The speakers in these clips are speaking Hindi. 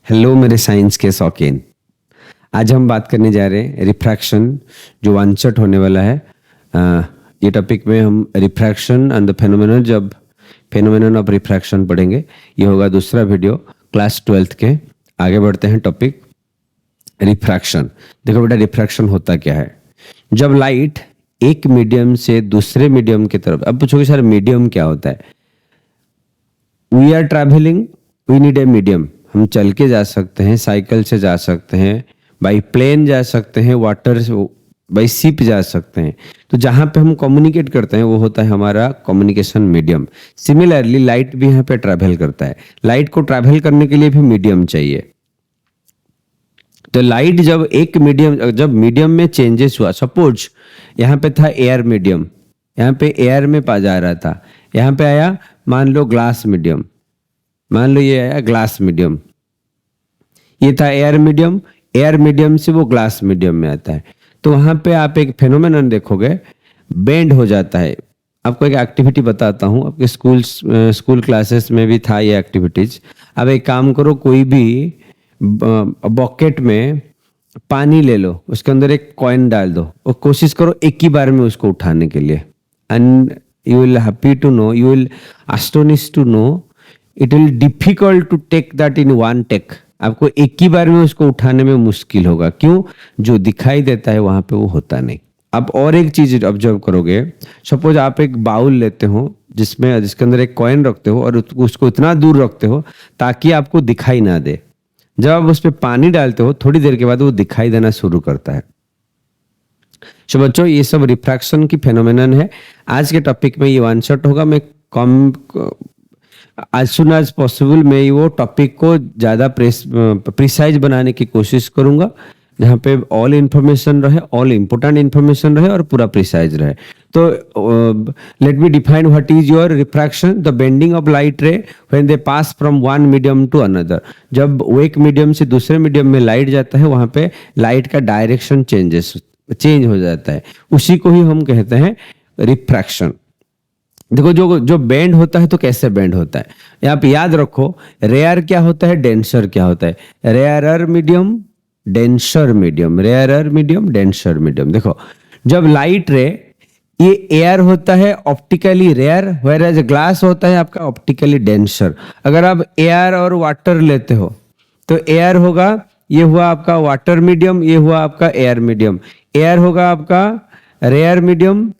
हेलो मेरे साइंस के शौकीन। आज हम बात करने जा रहे हैं रिफ्रैक्शन, जो वन शॉट होने वाला है। ये टॉपिक में हम रिफ्रैक्शन एंड द फेनोमेनन, जब फेनोमेनन ऑफ रिफ्रैक्शन पढ़ेंगे। ये होगा दूसरा वीडियो क्लास 12th के। आगे बढ़ते हैं टॉपिक रिफ्रैक्शन। देखो बेटा, रिफ्रैक्शन होता क्या है? जब लाइट एक मीडियम से दूसरे मीडियम की तरफ, अब पूछोगे सर मीडियम क्या होता है? We are travelling, we need a medium. हम चल के जा सकते हैं, साइकिल से जा सकते हैं, बाई प्लेन जा सकते हैं, वाटर बाई शिप जा सकते हैं। तो जहाँ पे हम कम्युनिकेट करते हैं वो होता है हमारा कम्युनिकेशन मीडियम। सिमिलरली लाइट भी यहाँ पे ट्रैवल करता है। लाइट को ट्रैवल करने के लिए भी मीडियम चाहिए। तो लाइट जब मीडियम में चेंजेस हुआ, सपोज यहाँ पे था एयर मीडियम, यहाँ पे एयर में पा जा रहा था, यहाँ पे आया मान लो ग्लास मीडियम, मान लो ये आया ग्लास मीडियम, ये था एयर मीडियम, एयर मीडियम से वो ग्लास मीडियम में आता है। तो वहां पे आप एक फेनोमेनन देखोगे, बेंड हो जाता है। आपको एक एक्टिविटी बताता हूँ, आपके स्कूल क्लासेस में भी था ये एक्टिविटीज। अब एक काम करो, कोई भी बकेट में पानी ले लो, उसके अंदर एक कॉइन डाल दो और कोशिश करो एक ही बार में उसको उठाने के लिए। And you will happy to know, you will astonish to know, it will difficult to take that in one take. आपको एक ही बार में उसको उठाने में मुश्किल होगा। क्यों? जो दिखाई देता है वहां पे वो होता नहीं। अब और एक चीज ऑब्जर्व करोगे, सपोज आप एक बाउल लेते हो जिसके अंदर एक कॉइन रखते हो और उसको इतना दूर रखते हो ताकि आपको दिखाई ना दे। जब आप उस पर पानी डालते हो थोड़ी देर के बाद वो दिखाई देना शुरू करता है। तो बच्चों, ये सब रिफ्रैक्शन की फेनोमेनन है। आज के टॉपिक में ये वन शॉट होगा। मैं as soon as possible मैं वो टॉपिक को ज़्यादा प्रिसाइज बनाने की कोशिश करूंगा, जहाँ पे ऑल इन्फॉर्मेशन रहे, ऑल इम्पोर्टेंट इन्फॉर्मेशन रहे और पूरा प्रिसाइज रहे। तो let me define what is your refraction. The bending of light ray when they pass from one medium to another. जब वो एक मीडियम से दूसरे मीडियम में लाइट जाता है, वहाँ पे लाइट का डायरेक्शन चेंज हो जाता है। उसी को ही हम कहते हैं रिफ्रैक्शन। देखो, जो बेंड होता है तो कैसे बेंड होता है, यहाँ पे याद रखो। रेयर क्या होता है, डेंसर क्या होता है? Rarer medium, denser medium, rarer medium, denser medium. देखो, जब लाइट रे, ये एयर होता है ऑप्टिकली रेयर, व्हेयरएज ग्लास होता है आपका ऑप्टिकली डेंसर। अगर आप एयर और वाटर लेते हो तो एयर होगा, ये हुआ आपका वाटर मीडियम, ये हुआ आपका एयर मीडियम। एयर होगा आपका रेयर मीडियम,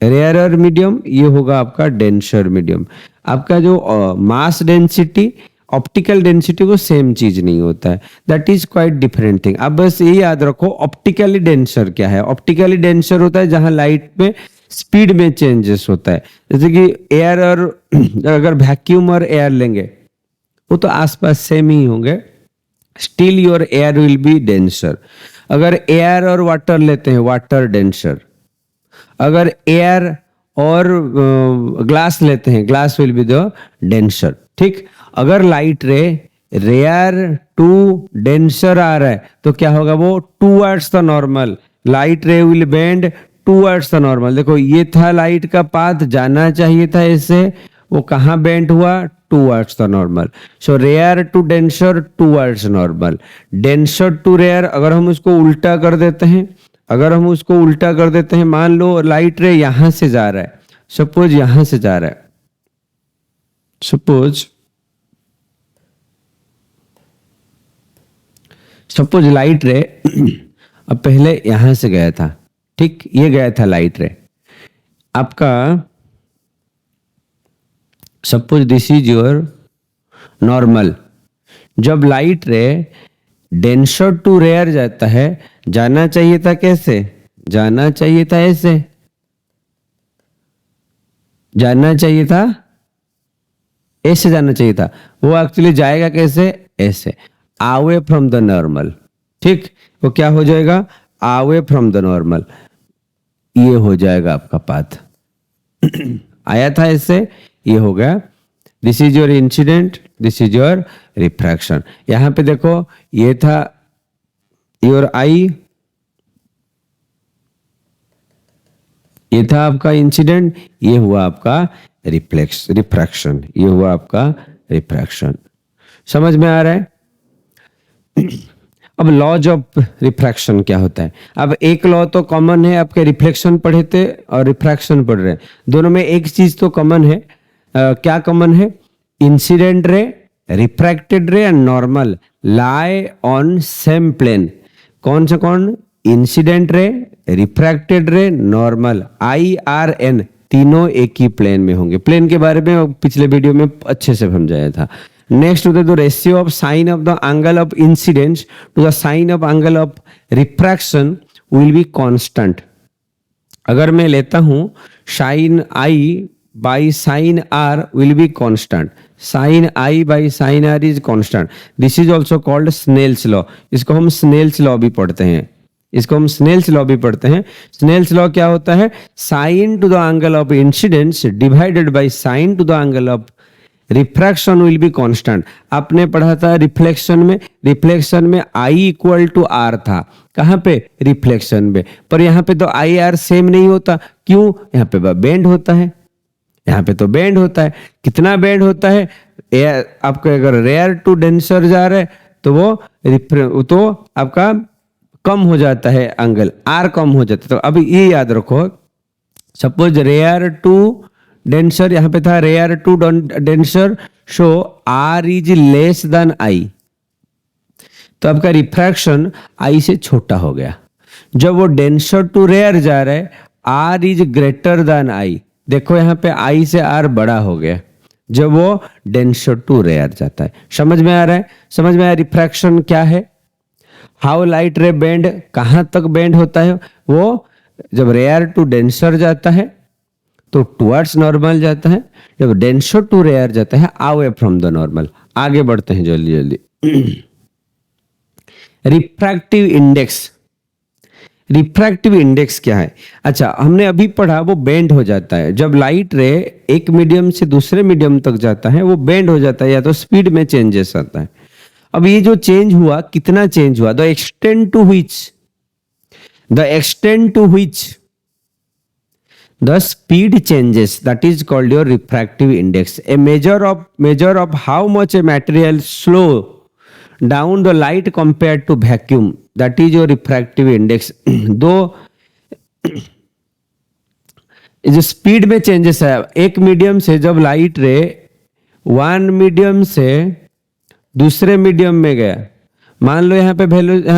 रेयरर मीडियम, ये होगा आपका डेंसर मीडियम। आपका जो मास डेंसिटी, ऑप्टिकल डेंसिटी, वो सेम चीज नहीं होता है। That is quite different thing. अब बस ये याद रखो, ऑप्टिकली डेंसर क्या है? ऑप्टिकली डेंसर होता है जहां लाइट में स्पीड में चेंजेस होता है। जैसे कि एयर और अगर वैक्यूम और एयर लेंगे वो तो आसपास सेम ही होंगे, still your air will be denser. अगर एयर और वाटर लेते हैं, वाटर डेंसर। अगर एयर और ग्लास लेते हैं, glass will be the denser. ठीक, अगर लाइट रे रेयर टू डेंसर आ रहा है तो क्या होगा? वो टूवर्ड्स द नॉर्मल, लाइट रे will bend towards the normal. देखो, ये था लाइट का पाथ, जाना चाहिए था इससे, वो कहाँ बेंड हुआ? Towards the normal. So rare to denser towards normal, denser to rare. अगर हम उसको उल्टा कर देते हैं, मान लो लाइट रे यहां से जा रहा है, सपोज यहां से जा रहा है, सपोज लाइट रे अब पहले यहां से गया था, ठीक, ये गया था लाइट रे आपका। Suppose this is your normal. जब light ray denser to rare जाता है, जाना चाहिए था कैसे? जाना चाहिए था ऐसे, जाना चाहिए था ऐसे, जाना चाहिए था। वो एक्चुअली जाएगा कैसे? ऐसे, अवे फ्रॉम द नॉर्मल। ठीक, वो क्या हो जाएगा? Away from the normal. ये हो जाएगा आपका पाथ। आया था ऐसे, ये हो गया। This is your incident, this is your refraction. यहां पे देखो, ये था योर आई, ये था आपका इंसिडेंट, ये हुआ आपका रिफ्रैक्शन, ये हुआ आपका रिफ्रैक्शन। समझ में आ रहा है? अब लॉज ऑफ रिफ्रैक्शन क्या होता है? अब एक लॉ तो कॉमन है, आपके रिफ्लेक्शन पढ़े थे और रिफ्रैक्शन पढ़ रहे हैं, दोनों में एक चीज तो कॉमन है। क्या कॉमन है? Incident ray, refracted ray and normal lie on same plane. कौन सा कौन? इंसिडेंट रे, रिफ्रैक्टेड रे, नॉर्मल, IRN, तीनों एक ही प्लेन में होंगे। प्लेन के बारे में पिछले वीडियो में अच्छे से समझाया था। नेक्स्ट होता है the ratio of sine of the angle of incidence to the sine of angle of refraction will be constant. अगर मैं लेता हूं sine I by sine R will be constant. Sine I by sine R is constant. This is also called Snell's law. इसको हम स्नेल्स लॉ भी पढ़ते हैं। स्नेल्स लॉ क्या होता है? Sign to the angle of incidence divided by sine to the angle of refraction will be constant. आपने पढ़ा था रिफ्लेक्शन में I इक्वल टू R था। कहाँ पे? रिफ्लेक्शन में। पर यहाँ पे तो IR सेम नहीं होता। क्यों? यहाँ पे बेंड होता है, यहाँ पे तो बेंड होता है। कितना बेंड होता है? आपको अगर रेयर टू डेंसर जा रहा है तो वो तो आपका कम हो जाता है, एंगल R कम हो जाता है। तो अब ये याद रखो, सपोज रेयर टू डेंसर, यहाँ पे था rare to denser, so R is less than I, तो आपका रिफ्रैक्शन I से छोटा हो गया। जब वो डेंसर टू रेयर जा रहा है, R is greater than I। देखो यहाँ पे I से R बड़ा हो गया जब वो डेंसर टू रेयर जाता है। समझ में आ रहा है? समझ में आया रिफ्रैक्शन क्या है? हाउ लाइट रे बेंड, कहां तक बेंड होता है? वो जब रेयर टू डेंसर जाता है तो टुवर्ड्स नॉर्मल जाता है, जब डेंसर टू रेयर जाता है अवे फ्रॉम द नॉर्मल। आगे बढ़ते हैं जल्दी जल्दी। रिफ्रैक्टिव इंडेक्स क्या है? अच्छा, हमने अभी पढ़ा वो बेंड हो जाता है जब लाइट रे एक मीडियम से दूसरे मीडियम तक जाता है, वो बेंड हो जाता है या तो स्पीड में चेंजेस आता है। अब ये जो चेंज हुआ, कितना चेंज हुआ? The extent to which the speed changes, that is called your refractive index, a measure of how much a material slow down the light compared to vacuum, that is your refractive index। दो जो स्पीड में चेंजेस है, एक मीडियम से जब लाइट रे वन मीडियम से दूसरे मीडियम में गया, मान लो यहाँ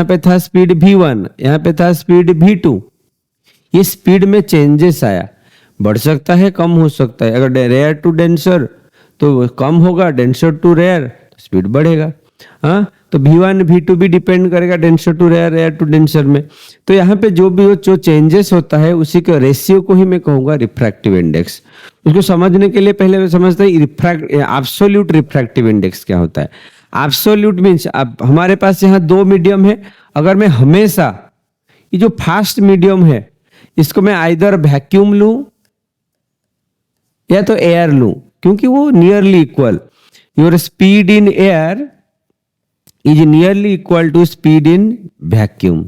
पे था स्पीड V1, यहाँ पे था स्पीड V2, ये स्पीड में चेंजेस आया, बढ़ सकता है, कम हो सकता है। अगर रेयर टू डेंसर तो कम होगा, डेंसर टू रेयर तो स्पीड बढ़ेगा। हाँ, तो V1 V2 भी डिपेंड करेगा denser to rare, rare to denser में। तो यहाँ पे जो चेंजेस होता है उसी के रेशियो को ही मैं कहूंगा रिफ्रैक्टिव इंडेक्स। उसको समझने के लिए पहले समझते हैं एब्सोल्यूट रिफ्रैक्टिव इंडेक्स क्या होता है। एब्सोल्यूट मीन्स अब हमारे पास यहाँ दो मीडियम है, अगर मैं हमेशा ये जो फास्ट मीडियम है इसको मैं आइदर वैक्यूम लूं या तो एयर लूं, क्योंकि वो nearly equal, your speed in air is nearly equal to speed in vacuum.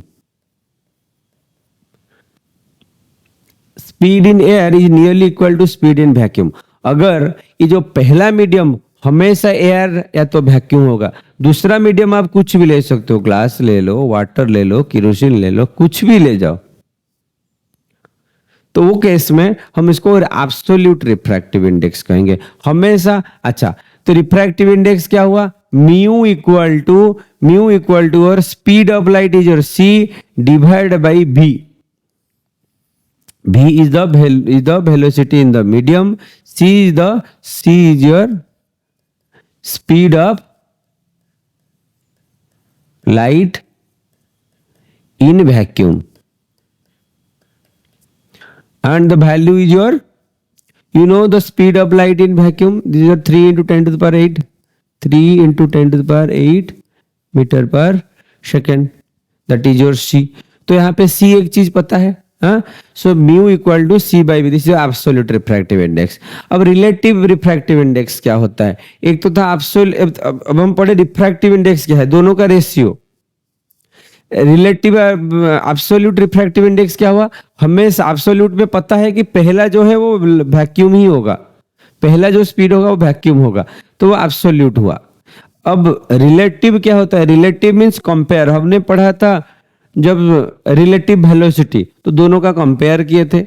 Speed in air is nearly equal to speed in vacuum. अगर ये जो पहला मीडियम हमेशा एयर या तो वैक्यूम होगा, दूसरा मीडियम आप कुछ भी ले सकते हो, ग्लास ले लो, वाटर ले लो, केरोसिन ले लो, कुछ भी ले जाओ, तो वो केस में हम इसको एब्सोल्यूट रिफ्रैक्टिव इंडेक्स कहेंगे हमेशा। अच्छा, तो रिफ्रैक्टिव इंडेक्स क्या हुआ? म्यू इक्वल टू और speed of light is your C divide by V। V is the velocity in the medium, C is your speed of light in vacuum, and the value is your, the speed of light in vacuum, these are 3 into 10 to the power 8, 3 into 10 to the power 8 metre पर second, that is your C। तो यहाँ पे C एक चीज पता है, हाँ, so mu equal to C by V, this is absolute refractive index. अब रिलेटिव रिफ्रैक्टिव इंडेक्स क्या होता है? एक तो था एब्सोल्यूट, अब हम पढ़े रिफ्रैक्टिव इंडेक्स क्या है, दोनों का ratio. Relative absolute refractive index क्या हुआ? हमें एब्सोल्यूट में पता है कि पहला जो है वो वैक्यूम ही होगा, पहला जो स्पीड होगा वो वैक्यूम होगा, तो वो एब्सोल्यूट हुआ। अब रिलेटिव क्या होता है? Relative means compare. हमने पढ़ा था जब रिलेटिव वेलोसिटी, तो दोनों का कंपेयर किए थे।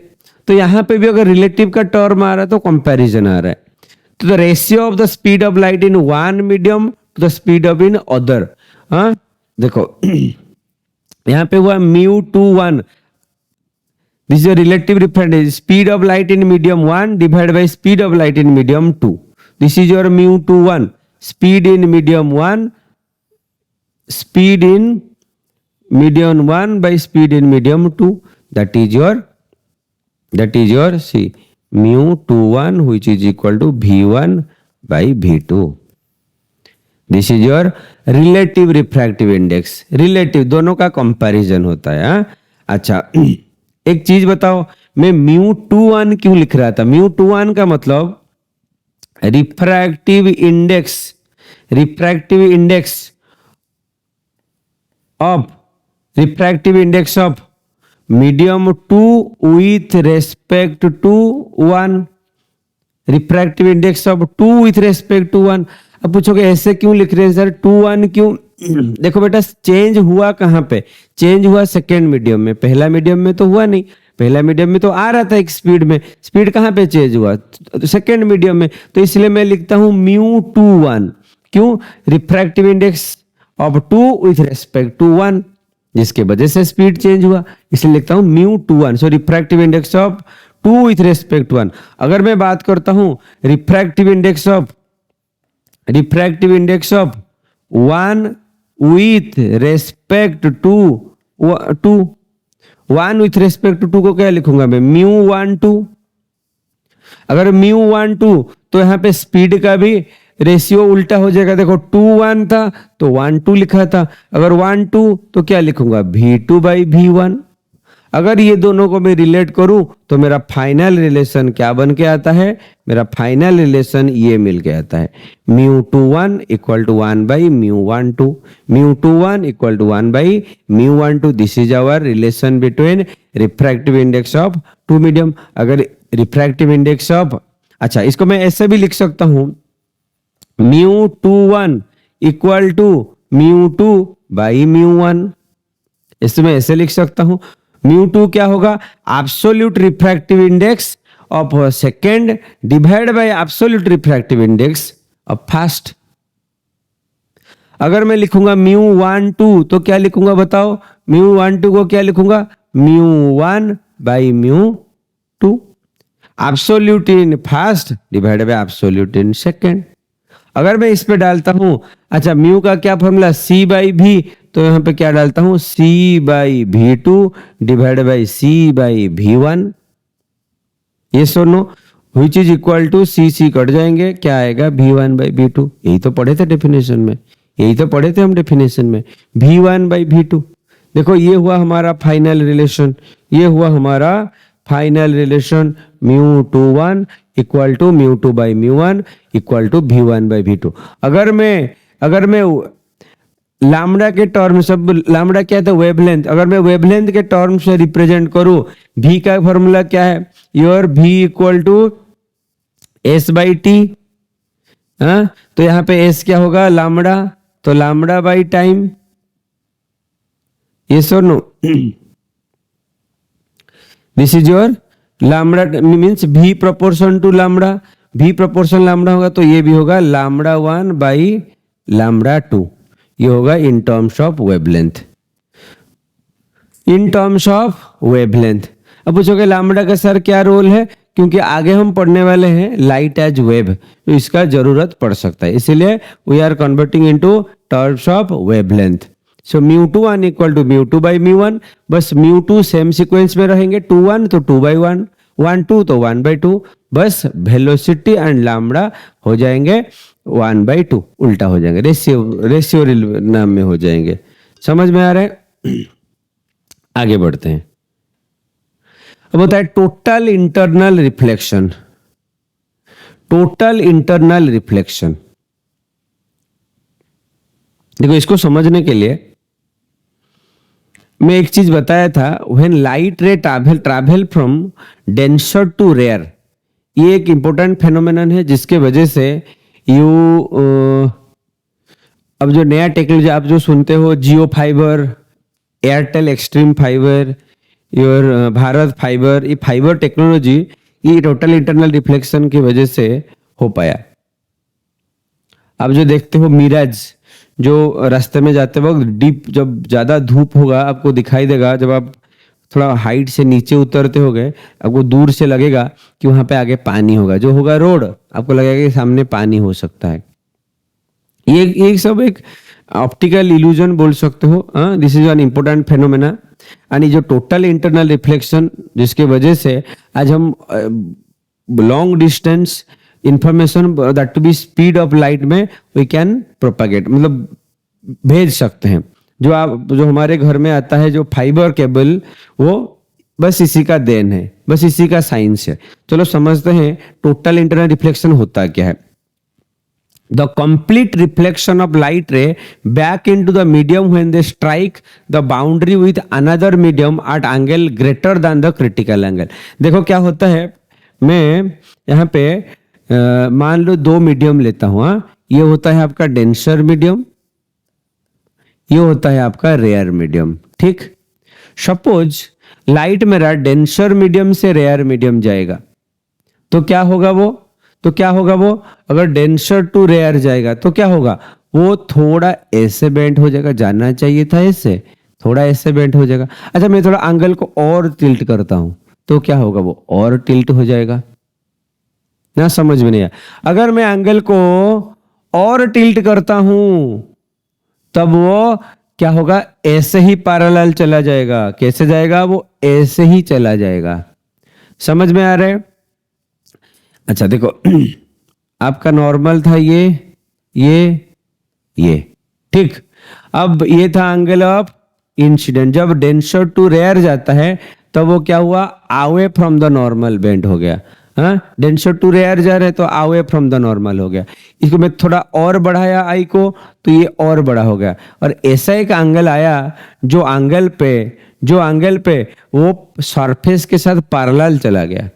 तो यहाँ पे भी अगर रिलेटिव का टर्म आ रहा है तो कंपैरिजन आ रहा है। तो the ratio of the speed of light in one medium to the speed of in other. हाँ देखो यहाँ पे हुआ mu two one, this is relative refractive speed of light in medium one divide by speed of light in medium two. This is your mu two one, speed in medium one, speed in medium 1 by speed in medium 2, that is your see mu 21 which is equal to v1 by v2. This is your relative refractive index. relative दोनों का कंपैरिजन होता है। हाँ अच्छा एक चीज बताओ, मैं mu 21 क्यों लिख रहा था? mu 21 का मतलब refractive index of medium 2 with respect to 1। Refractive index of 2 with respect to 1। अब पूछोगे ऐसे क्यों लिख रहे हैं सर, 2 1 क्यों? देखो बेटा चेंज हुआ कहाँ पे? चेंज हुआ सेकेंड मीडियम में, पहला मीडियम में तो हुआ नहीं। पहला मीडियम में तो आ रहा था एक स्पीड में, स्पीड कहाँ पे चेंज हुआ? तो सेकेंड मीडियम में। तो इसलिए मैं लिखता हूं म्यू 21। क्यों? Refractive index of 2 with respect to 1, जिसके वजह से स्पीड चेंज हुआ, इसलिए लिखता हूं mu 21। So refractive index of 2 with respect to 1। अगर मैं बात करता हूं refractive index of 1 with respect to 2, 1 with respect to 2 को क्या लिखूंगा मैं? म्यू 1 2। अगर म्यू 1 2 तो यहां पे स्पीड का भी रेशियो उल्टा हो जाएगा। देखो 2 1 था तो 1 2 लिखा था, अगर 1 2 तो क्या लिखूंगा? v2 by v1। अगर ये दोनों को मैं रिलेट करूं तो मेरा फाइनल रिलेशन क्या बन के आता है? मेरा फाइनल रिलेशन ये मिल के आता है, mu 21 equal to 1 by mu 1 2, mu 21 equal to 1 by mu 1 2। This is our relation between refractive index of two medium. अगर रिफ्रैक्टिव इंडेक्स ऑफ, अच्छा इसको मैं ऐसे भी लिख सकता हूं, mu 21 equal to mu 2 by mu 1। इसमें ऐसे लिख सकता हूं, म्यू 2 क्या होगा? Absolute refractive index of second divide by absolute refractive index of first. अगर मैं लिखूंगा म्यू 1 2 तो क्या लिखूंगा बताओ? म्यू 1 2 को क्या लिखूंगा? Mu 1 by mu 2, absolute in first divide by absolute in second. अगर मैं इस पे डालता हूं, अच्छा म्यू का क्या फॉर्मूला? सी बाई भी, तो यहां पे क्या डालता हूं? सी बाई भी 2 डिवाइड बाई सी बाई भी 1। ये सुनो, which is equal to c कट जाएंगे, क्या आएगा? v1 by v2। यही तो पढ़े थे डेफिनेशन में, यही तो पढ़े थे हम डेफिनेशन में, v1 बाई v2। देखो ये हुआ हमारा फाइनल रिलेशन, ये हुआ हमारा final relation, mu 21 equal to mu 2 by mu 1 equal to v1 by v2। अगर मैं लैम्डा के टर्म से, लैम्डा क्या था? वेवलेंथ। अगर मैं वेवलेंथ के टर्म से रिप्रेजेंट करूं, v का फॉर्मूला क्या है? Your v equal to s by t. हाँ तो यहां पे s क्या होगा? लैम्डा, तो लैम्डा बाई टाइम। ये सुनो, this is your lambda means v proportion to lambda, v proportion lambda होगा तो ये भी होगा लैम्डा 1 बाई लैम्डा 2। ये होगा इन terms of wavelength, in terms of wavelength. अब पूछोगे लैम्डा का सर क्या रोल है? क्योंकि आगे हम पढ़ने वाले हैं लाइट एज वेव, तो इसका जरूरत पड़ सकता है, इसीलिए we are converting into terms of wavelength. So mu 21 equal to mu 2 by mu 1, बस म्यू 2 सेम सीक्वेंस में रहेंगे, 2 1 तो 2 बाई 1, 1 2 तो 1 बाई 2, बस वेलोसिटी एंड लैम्डा हो जाएंगे 1 बाई 2, उल्टा हो जाएंगे, रेशियो नाम में हो जाएंगे। समझ में आ रहा है? आगे बढ़ते हैं। अब होता है total internal reflection. Total internal reflection, देखो इसको समझने के लिए मैं एक चीज बताया था, when light ray travel from denser to rare, ये एक इंपॉर्टेंट फेनोमेनन है जिसके वजह से अब जो नया टेक्नोलॉजी आप जो सुनते हो, Jio fibre, Airtel extreme fibre, your Bharat fibre, ये फाइबर टेक्नोलॉजी ये टोटल इंटरनल रिफ्लेक्शन की वजह से हो पाया। आप जो देखते हो मिराज, जो रास्ते में जाते वक्त डीप, जब ज्यादा धूप होगा आपको दिखाई देगा, जब आप थोड़ा हाइट से नीचे उतरते होगे आपको दूर से लगेगा कि वहां पे आगे पानी होगा, जो होगा रोड, आपको लगेगा कि सामने पानी हो सकता है। ये सब एक ऑप्टिकल इल्यूजन बोल सकते हो। This is an important phenomena. यानी जो टोटल इंटरनल रिफ्लेक्शन जिसके वजह से आज हम long distance information that to be speed of light में वी कैन प्रोपागेट, मतलब भेज सकते हैं। जो हमारे घर में आता है जो फाइबर केबल, वो बस इसी का देन है, बस इसी का साइंस है। चलो समझते हैं टोटल इंटरनल रिफ्लेक्शन होता क्या है। The complete reflection of light ray back into the medium when they strike the boundary with another medium at angle greater than the critical angle। देखो क्या होता है, मैं यहाँ पे मान लो दो मीडियम लेता हूँ। ये होता है आपका डेंसर मीडियम, ये होता है आपका रेयर मीडियम। ठीक, सपोज लाइट मेरा डेंसर मीडियम से रेयर मीडियम जाएगा तो क्या होगा वो, अगर डेंसर टू रेयर जाएगा तो क्या होगा, वो थोड़ा ऐसे बेंड हो जाएगा, जाना चाहिए था ऐसे, थोड़ा ऐसे बेंड हो जाएगा। अच्छा, मैं थोड़ा एंगल को और टिल्ट करता हूं तो क्या होगा, वो और टिल्ट हो जाएगा ना। समझ में नहीं आया। अगर मैं एंगल को और टिल्ट करता हूं तब वो क्या होगा, ऐसे ही पैरेलल चला जाएगा। कैसे जाएगा, वो ऐसे ही चला जाएगा। समझ में आ रहा है। अच्छा देखो, आपका नॉर्मल था ये ठीक। अब ये था एंगल ऑफ इंसिडेंट। जब डेंसर टू रेयर जाता है तब वो क्या हुआ, away from the normal bend हो गया। डेंसर टू रेयर जा रहे तो अवे फ्रॉम द नॉर्मल हो गया। इसको मैं थोड़ा और बढ़ाया आई को तो ये और बड़ा हो गया। और ऐसा एक एंगल आया जो एंगल पे वो सरफेस के साथ पैरेलल चला गया।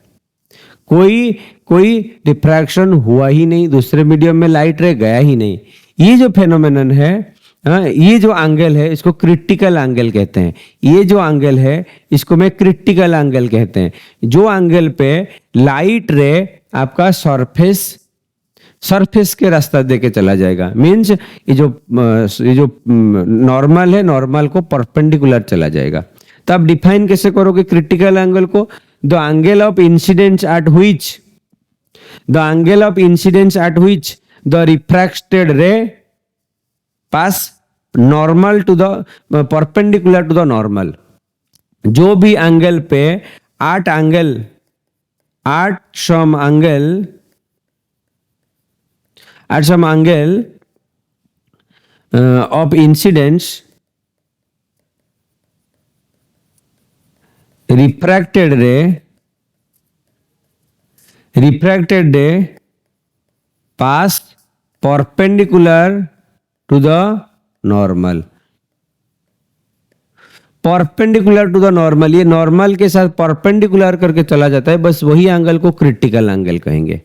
कोई डिफ्रैक्शन हुआ ही नहीं, दूसरे मीडियम में लाइट रे गया ही नहीं। ये जो फेनोमेनन है, ये जो एंगल है इसको क्रिटिकल एंगल कहते हैं। ये जो एंगल है इसको मैं क्रिटिकल एंगल कहते हैं। जो एंगल पे लाइट रे आपका सरफेस के रास्ता देके चला जाएगा, मींस ये जो नॉर्मल है, नॉर्मल को परपेंडिकुलर चला जाएगा। तो आप डिफाइन कैसे करोगे क्रिटिकल एंगल को, the angle of incidence at which the refracted ray pass normal to the perpendicular to the normal। जो भी एंगल पे at some angle of incidence refracted ray pass perpendicular to the normal। Perpendicular to the normal, ये नॉर्मल के साथ परपेंडिकुलर करके चला जाता है, बस वही एंगल को क्रिटिकल एंगल कहेंगे।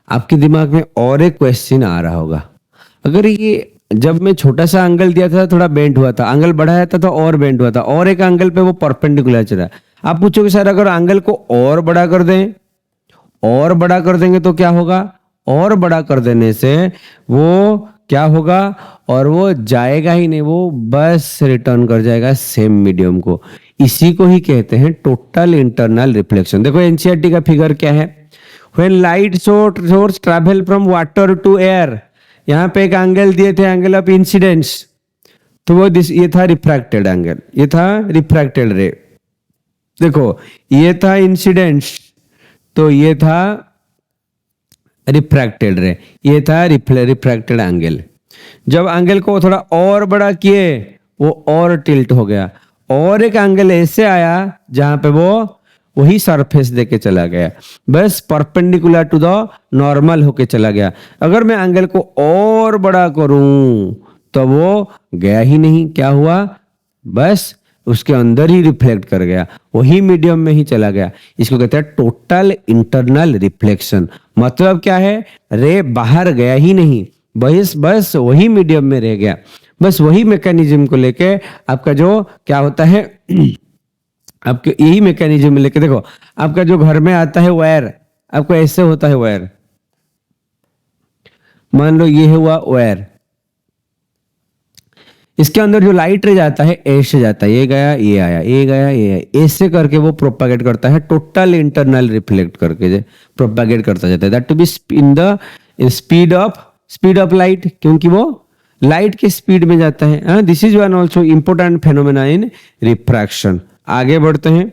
आपके दिमाग में और एक क्वेश्चन आ रहा होगा, अगर ये जब मैं छोटा सा एंगल दिया था थोड़ा बेंड हुआ था, एंगल बढ़ाया था तो और बेंड हुआ था, और एक एंगल पे वो परपेंडिकुलर चला। आप पूछोगे सर अगर एंगल को और बड़ा कर देंगे तो क्या होगा, और बड़ा कर देने से वो क्या होगा, और वो जाएगा ही नहीं, वो बस रिटर्न कर जाएगा सेम मीडियम को। इसी को ही कहते हैं टोटल इंटरनल रिफ्लेक्शन। देखो एनसीईआरटी का फिगर क्या है, when light source travel from water to air, यहाँ पे एक एंगल दिए थे, एंगल ऑफ इंसिडेंस, तो वो ये था रिफ्रैक्टेड एंगल, ये था रिफ्रैक्टेड रे। देखो ये था इंसिडेंस तो ये था रिफ्रैक्टेड रे, ये था रिफ्रैक्टेड एंगल। जब एंगल को थोड़ा और बड़ा किए वो और टिल्ट हो गया, और एक एंगल ऐसे आया जहां पे वो वही सरफेस देके चला गया, बस परपेंडिकुलर टू द नॉर्मल होके चला गया। अगर मैं एंगल को और बड़ा करूं तो वो गया ही नहीं, क्या हुआ, बस उसके अंदर ही रिफ्लेक्ट कर गया, वही मीडियम में ही चला गया। इसको कहते हैं टोटल इंटरनल रिफ्लेक्शन। मतलब क्या है, रे बाहर गया ही नहीं बस बस वही मीडियम में रह गया, बस वही मैकेनिज्म को लेके आपका जो क्या होता है आपके यही मैकेनिज्म में लेके देखो, आपका जो घर में आता है वायर, आपको ऐसे होता है वायर, मान लो ये है हुआ वायर, इसके अंदर जो लाइट रे जाता है ऐसे जाता है, ये गया ये आया, ये गया ये आया, ऐसे करके वो प्रोपागेट करता है, टोटल इंटरनल रिफ्लेक्ट करके प्रोपागेट करता जाता है, that to be in the speed of light, क्योंकि वो लाइट के स्पीड में जाता है। This is one also important phenomena in refraction. आगे बढ़ते हैं,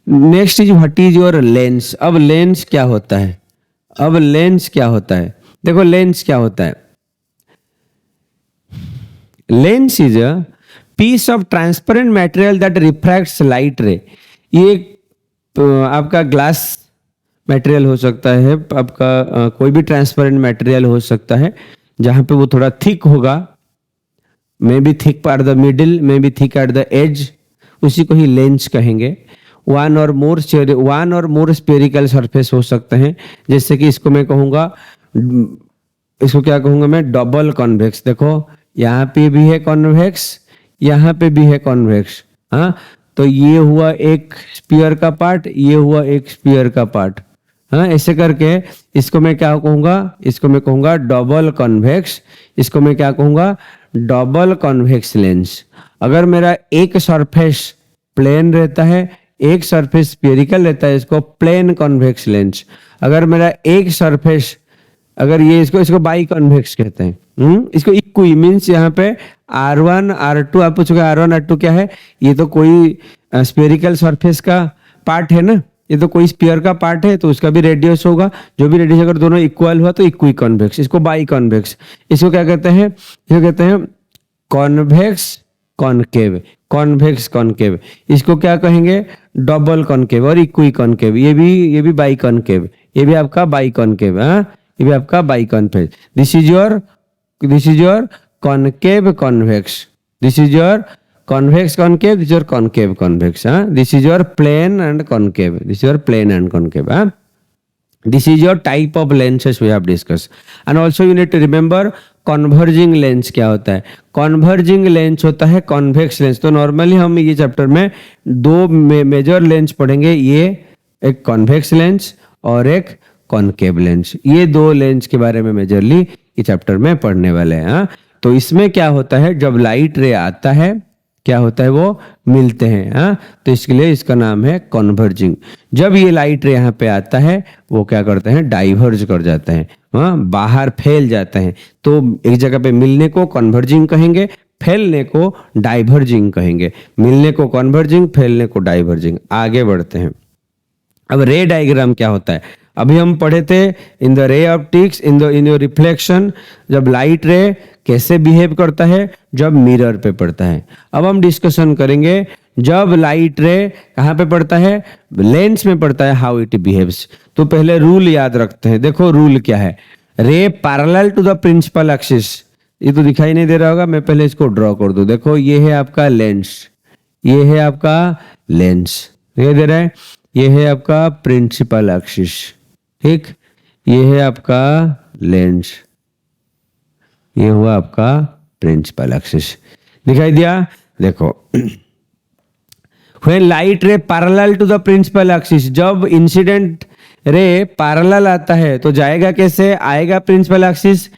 next is what is your lens. अब लेंस क्या होता है, अब लेंस क्या होता है, देखो लेंस क्या होता है, lens is a piece of transparent material that refracts light ray. ये आपका ग्लास मटेरियल हो सकता है, आपका कोई भी ट्रांसपेरेंट मटेरियल हो सकता है, जहां पे वो थोड़ा थिक होगा, may be thick at the middle, may be thick at the edge, उसी को ही लेंस कहेंगे। वन और मोर स्पेरिकल सरफेस हो सकते हैं, जैसे कि इसको मैं कहूंगा, इसको क्या कहूंगा मैं, डबल कॉन्वेक्स। देखो यहाँ पे भी है कॉन्वेक्स, यहाँ पे भी है कॉन्वेक्स। हाँ, तो ये हुआ एक स्पीयर का पार्ट, ये हुआ एक स्पीयर का पार्ट। हाँ, ऐसे करके इसको मैं क्या कहूंगा, इसको मैं कहूंगा डबल कॉन्वेक्स, इसको मैं क्या कहूंगा, डबल कॉन्वेक्स लेंस। अगर मेरा एक सरफेस प्लेन रहता है, एक सरफेस स्फेरिकल रहता है, इसको प्लेन कॉन्वेक्स लेंस। अगर मेरा एक सरफेस, अगर ये इसको बाई कॉन्वेक्स कहते हैं। इसको इक्वी मीन्स यहाँ पे R1 R2, आप पूछोगे R1 R2 क्या है, ये तो कोई स्फेरिकल सरफेस का पार्ट है ना, ये तो कोई स्फीयर का पार्ट है, तो उसका भी रेडियस होगा, जो भी रेडियस अगर दोनों इक्वल हुआ तो इक्वी कॉन्वेक्स, इसको बाई कॉन्वेक्स। इसको क्या कहते हैं, इसको कहते हैं कॉन्वेक्स कॉनकेव, कॉन्वेक्स कॉनकेव। इसको क्या कहेंगे, डबल कॉनकेव और इक्वी कॉनकेव। ये भी बाई कॉनकेव, ये भी आपका बाई कॉनकेव। हाँ, ये भी आपका by convex. This is your concave convex, this is your convex concave, this is your concave convex. This is your plane and concave, this is your plane and concave. This is your type of lenses we have discussed. And also you need to remember converging lens क्या होता है। converging lens होता है convex lens। तो नॉर्मली हम ये चैप्टर में दो मेजर लेंस पढ़ेंगे, ये एक convex lens और एक concave lens। ये दो लेंस के बारे में मेजरली ये चैप्टर में पढ़ने वाले हैं। तो इसमें क्या होता है, जब लाइट रे आता है क्या होता है, वो मिलते हैं। हाँ, तो इसके लिए इसका नाम है कॉन्वर्जिंग। जब ये लाइट रे यहाँ पे आता है, वो क्या करते हैं, डाइवर्ज कर जाते हैं, हाँ, बाहर फैल जाते हैं। तो एक जगह पे मिलने को कॉन्वर्जिंग कहेंगे, फैलने को डाइवर्जिंग कहेंगे। मिलने को कॉन्वर्जिंग, फैलने को डाइवर्जिंग। आगे बढ़ते हैं। अब रे डायग्राम क्या होता है, अभी हम पढ़े थे in the ray optics, in your reflection, जब लाइट रे कैसे बिहेव करता है जब मिरर पे पड़ता है। अब हम डिस्कशन करेंगे जब लाइट रे कहाँ पे पड़ता है, लेंस में पड़ता है, हाउ इट बिहेव्स। तो पहले रूल याद रखते हैं। देखो रूल क्या है, ray parallel to the principal axis. ये तो दिखाई नहीं दे रहा होगा, मैं पहले इसको ड्रॉ कर दूं। देखो ये है आपका लेंस, ये है आपका लेंस, दिखाई दे रहा है, ये है आपका प्रिंसिपल एक्सिस, ठीक, ये है आपका लेंस, ये हुआ आपका प्रिंसिपल एक्सिस, दिखाई दिया। देखो when light ray parallel to the principal axis, जब इंसिडेंट रे पैरेलल आता है तो जाएगा कैसे, आएगा प्रिंसिपल एक्सिस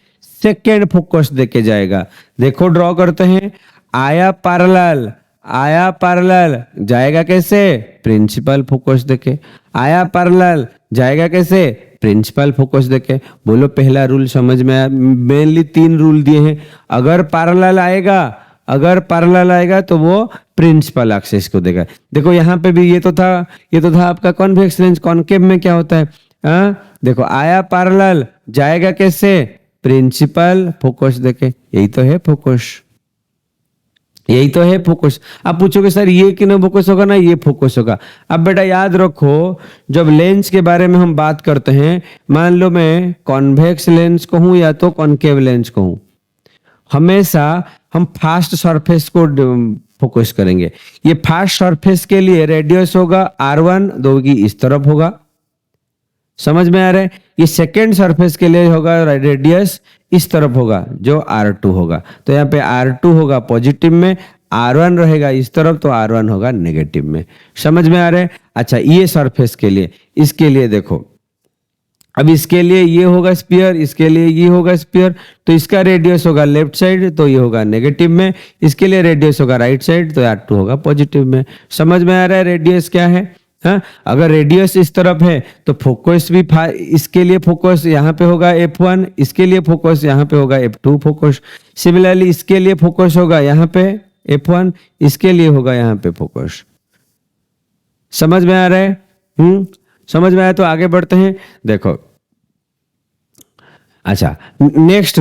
सेकेंड फोकस देके जाएगा। देखो ड्रॉ करते हैं, आया पैरेलल, आया पैरेलल, जाएगा कैसे, प्रिंसिपल फोकस देके। आया पैरेलल, जाएगा कैसे, प्रिंसिपल फोकस देके। बोलो पहला रूल समझ में आया। मेनली 3 रूल दिए हैं। अगर पैरेलल आएगा, अगर पैरेलल आएगा तो वो प्रिंसिपल एक्सिस को देगा। देखो यहाँ पे भी ये तो था आपका कॉन्वेक्स लेंस। कॉनकेव में क्या होता है, देखो आया पैरेलल, जाएगा कैसे, प्रिंसिपल फोकस देके। यही तो है फोकस, यही तो है फोकस। आप पूछोगे सर ये क्यों फोकस होगा ना, ये फोकस होगा। अब बेटा याद रखो, जब लेंस के बारे में हम बात करते हैं, मान लो मैं कॉन्वेक्स लेंस कहूं या तो कॉनकेव लेंस कहूं, हमेशा हम फास्ट सरफेस को फोकस करेंगे। ये फास्ट सरफेस के लिए रेडियस होगा R1, दो की इस तरफ होगा, समझ में आ रहा है? ये सेकेंड सरफेस के लिए होगा रेडियस इस तरफ होगा जो R2 होगा, तो यहाँ पे R2 होगा पॉजिटिव में, R1 रहेगा इस तरफ तो R1 होगा नेगेटिव में। समझ में आ रहा है? अच्छा, ये सरफेस के लिए, इसके लिए देखो, अब इसके लिए ये होगा स्फीयर, इसके लिए ये होगा स्फीयर, तो इसका रेडियस होगा लेफ्ट साइड तो ये होगा नेगेटिव में, इसके लिए रेडियस होगा राइट साइड तो R2 होगा पॉजिटिव में। समझ में आ रहा है रेडियस क्या है? हाँ, अगर रेडियस इस तरफ है तो फोकस भी इसके लिए फोकस यहाँ पे होगा F1, इसके लिए फोकस यहाँ पे होगा F2 फोकस। सिमिलरली इसके लिए फोकस होगा यहाँ पे F1, इसके लिए होगा यहाँ पे फोकस। समझ में आ रहा है? समझ में आया तो आगे बढ़ते हैं। देखो, अच्छा, नेक्स्ट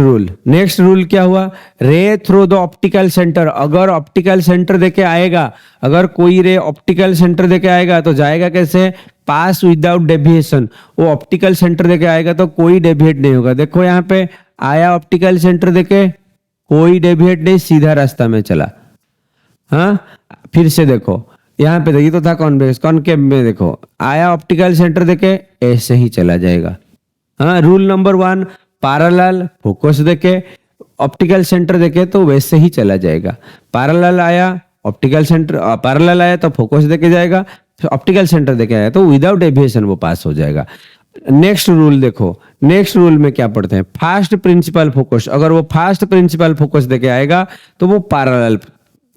रूल क्या हुआ? रे थ्रू द ऑप्टिकल सेंटर, अगर ऑप्टिकल सेंटर देके आएगा, अगर कोई रे ऑप्टिकल सेंटर देके आएगा तो जाएगा कैसे? पास विदाउट डेविएशन। वो ऑप्टिकल सेंटर देके आएगा तो कोई डेविएट नहीं होगा। देखो यहाँ पे आया ऑप्टिकल सेंटर देके, कोई डेविएट नहीं, सीधा रास्ता में चला। हाँ, फिर से देखो यहाँ पे, देखिए तो था कॉन्वेक्स, कॉनकेव में देखो आया ऑप्टिकल सेंटर देके ऐसे ही चला जाएगा। हाँ, रूल नंबर 1, पैरेलल फोकस देके ऑप्टिकल सेंटर देके तो वैसे ही चला जाएगा। पैरेलल आया ऑप्टिकल सेंटर, पैरेलल आया तो फोकस देके जाएगा, ऑप्टिकल सेंटर देके आया तो विदाउट डेविएशन वो पास हो जाएगा। नेक्स्ट रूल देखो, नेक्स्ट रूल में क्या पढ़ते हैं? फास्ट प्रिंसिपल फोकस, अगर वो फास्ट प्रिंसिपल फोकस देके आएगा तो वो पैरेलल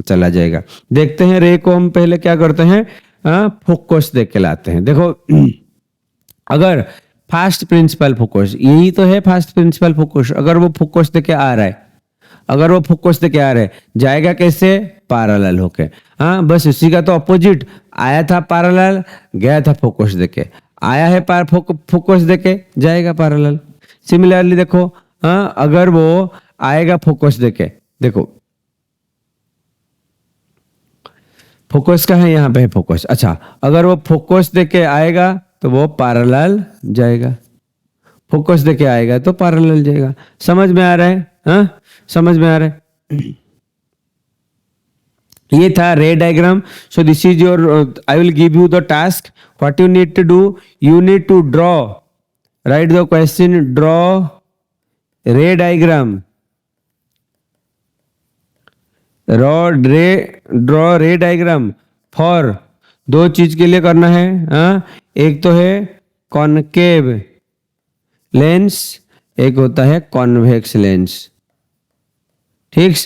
चला जाएगा। देखते हैं रे को हम पहले क्या करते हैं, फोकस देख के लाते हैं। देखो, अगर फास्ट प्रिंसिपल फोकस, यही तो है फास्ट प्रिंसिपल फोकस, अगर वो फोकस देके आ रहा है, अगर वो फोकस देके आ रहा है, जाएगा कैसे? पैरेलल होके। हाँ, बस उसी का तो अपोजिट, आया था पैरेलल, गया था फोकस देके, आया है फोकस देके, जाएगा पैरेलल। सिमिलरली देखो, हाँ, अगर वो आएगा फोकस देके, देखो फोकस कहाँ है? यहाँ पे है फोकस। अच्छा, अगर वो फोकस देके आएगा तो वो पैरेलल जाएगा, फोकस देके आएगा तो पैरेलल जाएगा। समझ में आ रहा है? हाँ, समझ में आ रहा है? ये था ray diagram. So this is your, I will give you the task, what you need to do, you need to draw, write the question, draw ray diagram, draw ray diagram for, दो चीज के लिए करना है। हाँ, एक तो है कॉनकेव लेंस, एक होता है कॉन्वेक्स लेंस। ठीक,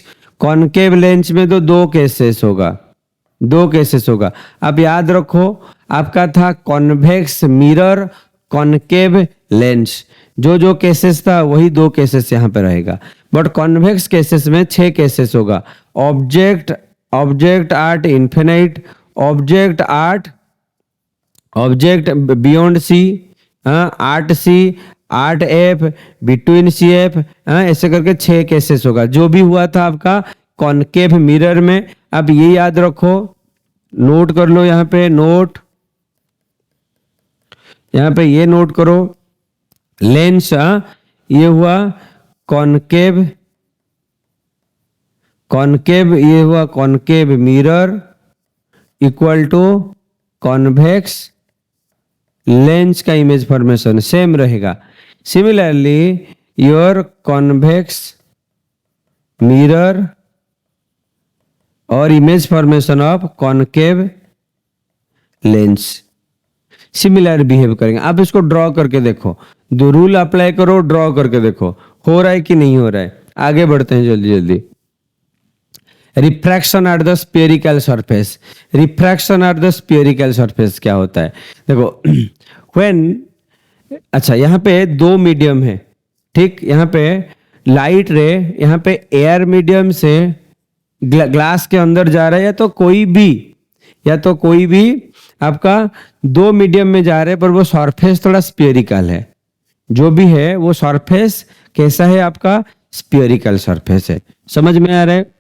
कॉनकेव लेंस में तो दो केसेस होगा, आप याद रखो। आपका था कॉन्वेक्स मिरर, कॉनकेव लेंस, जो केसेस था वही दो केसेस यहाँ पे रहेगा। बट कॉन्वेक्स केसेस में 6 केसेस होगा। Object at infinite, object beyond C, at C, at F, between C F, ऐसे करके 6 केसेस होगा। जो भी हुआ था आपका कॉनकेव मिरर में, अब ये याद रखो, नोट कर लो यहाँ पे, नोट, यहाँ पे ये नोट करो, लेंस, ये हुआ कॉनकेव, ये हुआ concave mirror equal to convex lens का इमेज फॉर्मेशन सेम रहेगा। सिमिलरली योर कॉन्वेक्स मिरर और image formation of concave lens similar behave करेंगे। आप इसको ड्रॉ करके देखो, दो रूल अप्लाई करो, ड्रॉ करके देखो हो रहा है कि नहीं हो रहा है। आगे बढ़ते हैं जल्दी जल्दी। Refraction at the spherical surface, refraction at the spherical surface क्या होता है? देखो व्हेन, अच्छा यहाँ पे दो मीडियम है, ठीक, यहाँ पे लाइट रे, यहाँ पे एयर मीडियम से ग्लास के अंदर जा रहा है, या तो कोई भी आपका दो मीडियम में जा रहे हैं, पर वो सरफेस थोड़ा स्फेरिकल है, जो भी है वो सरफेस कैसा है आपका? स्फेरिकल सरफेस है। समझ में आ रहा है?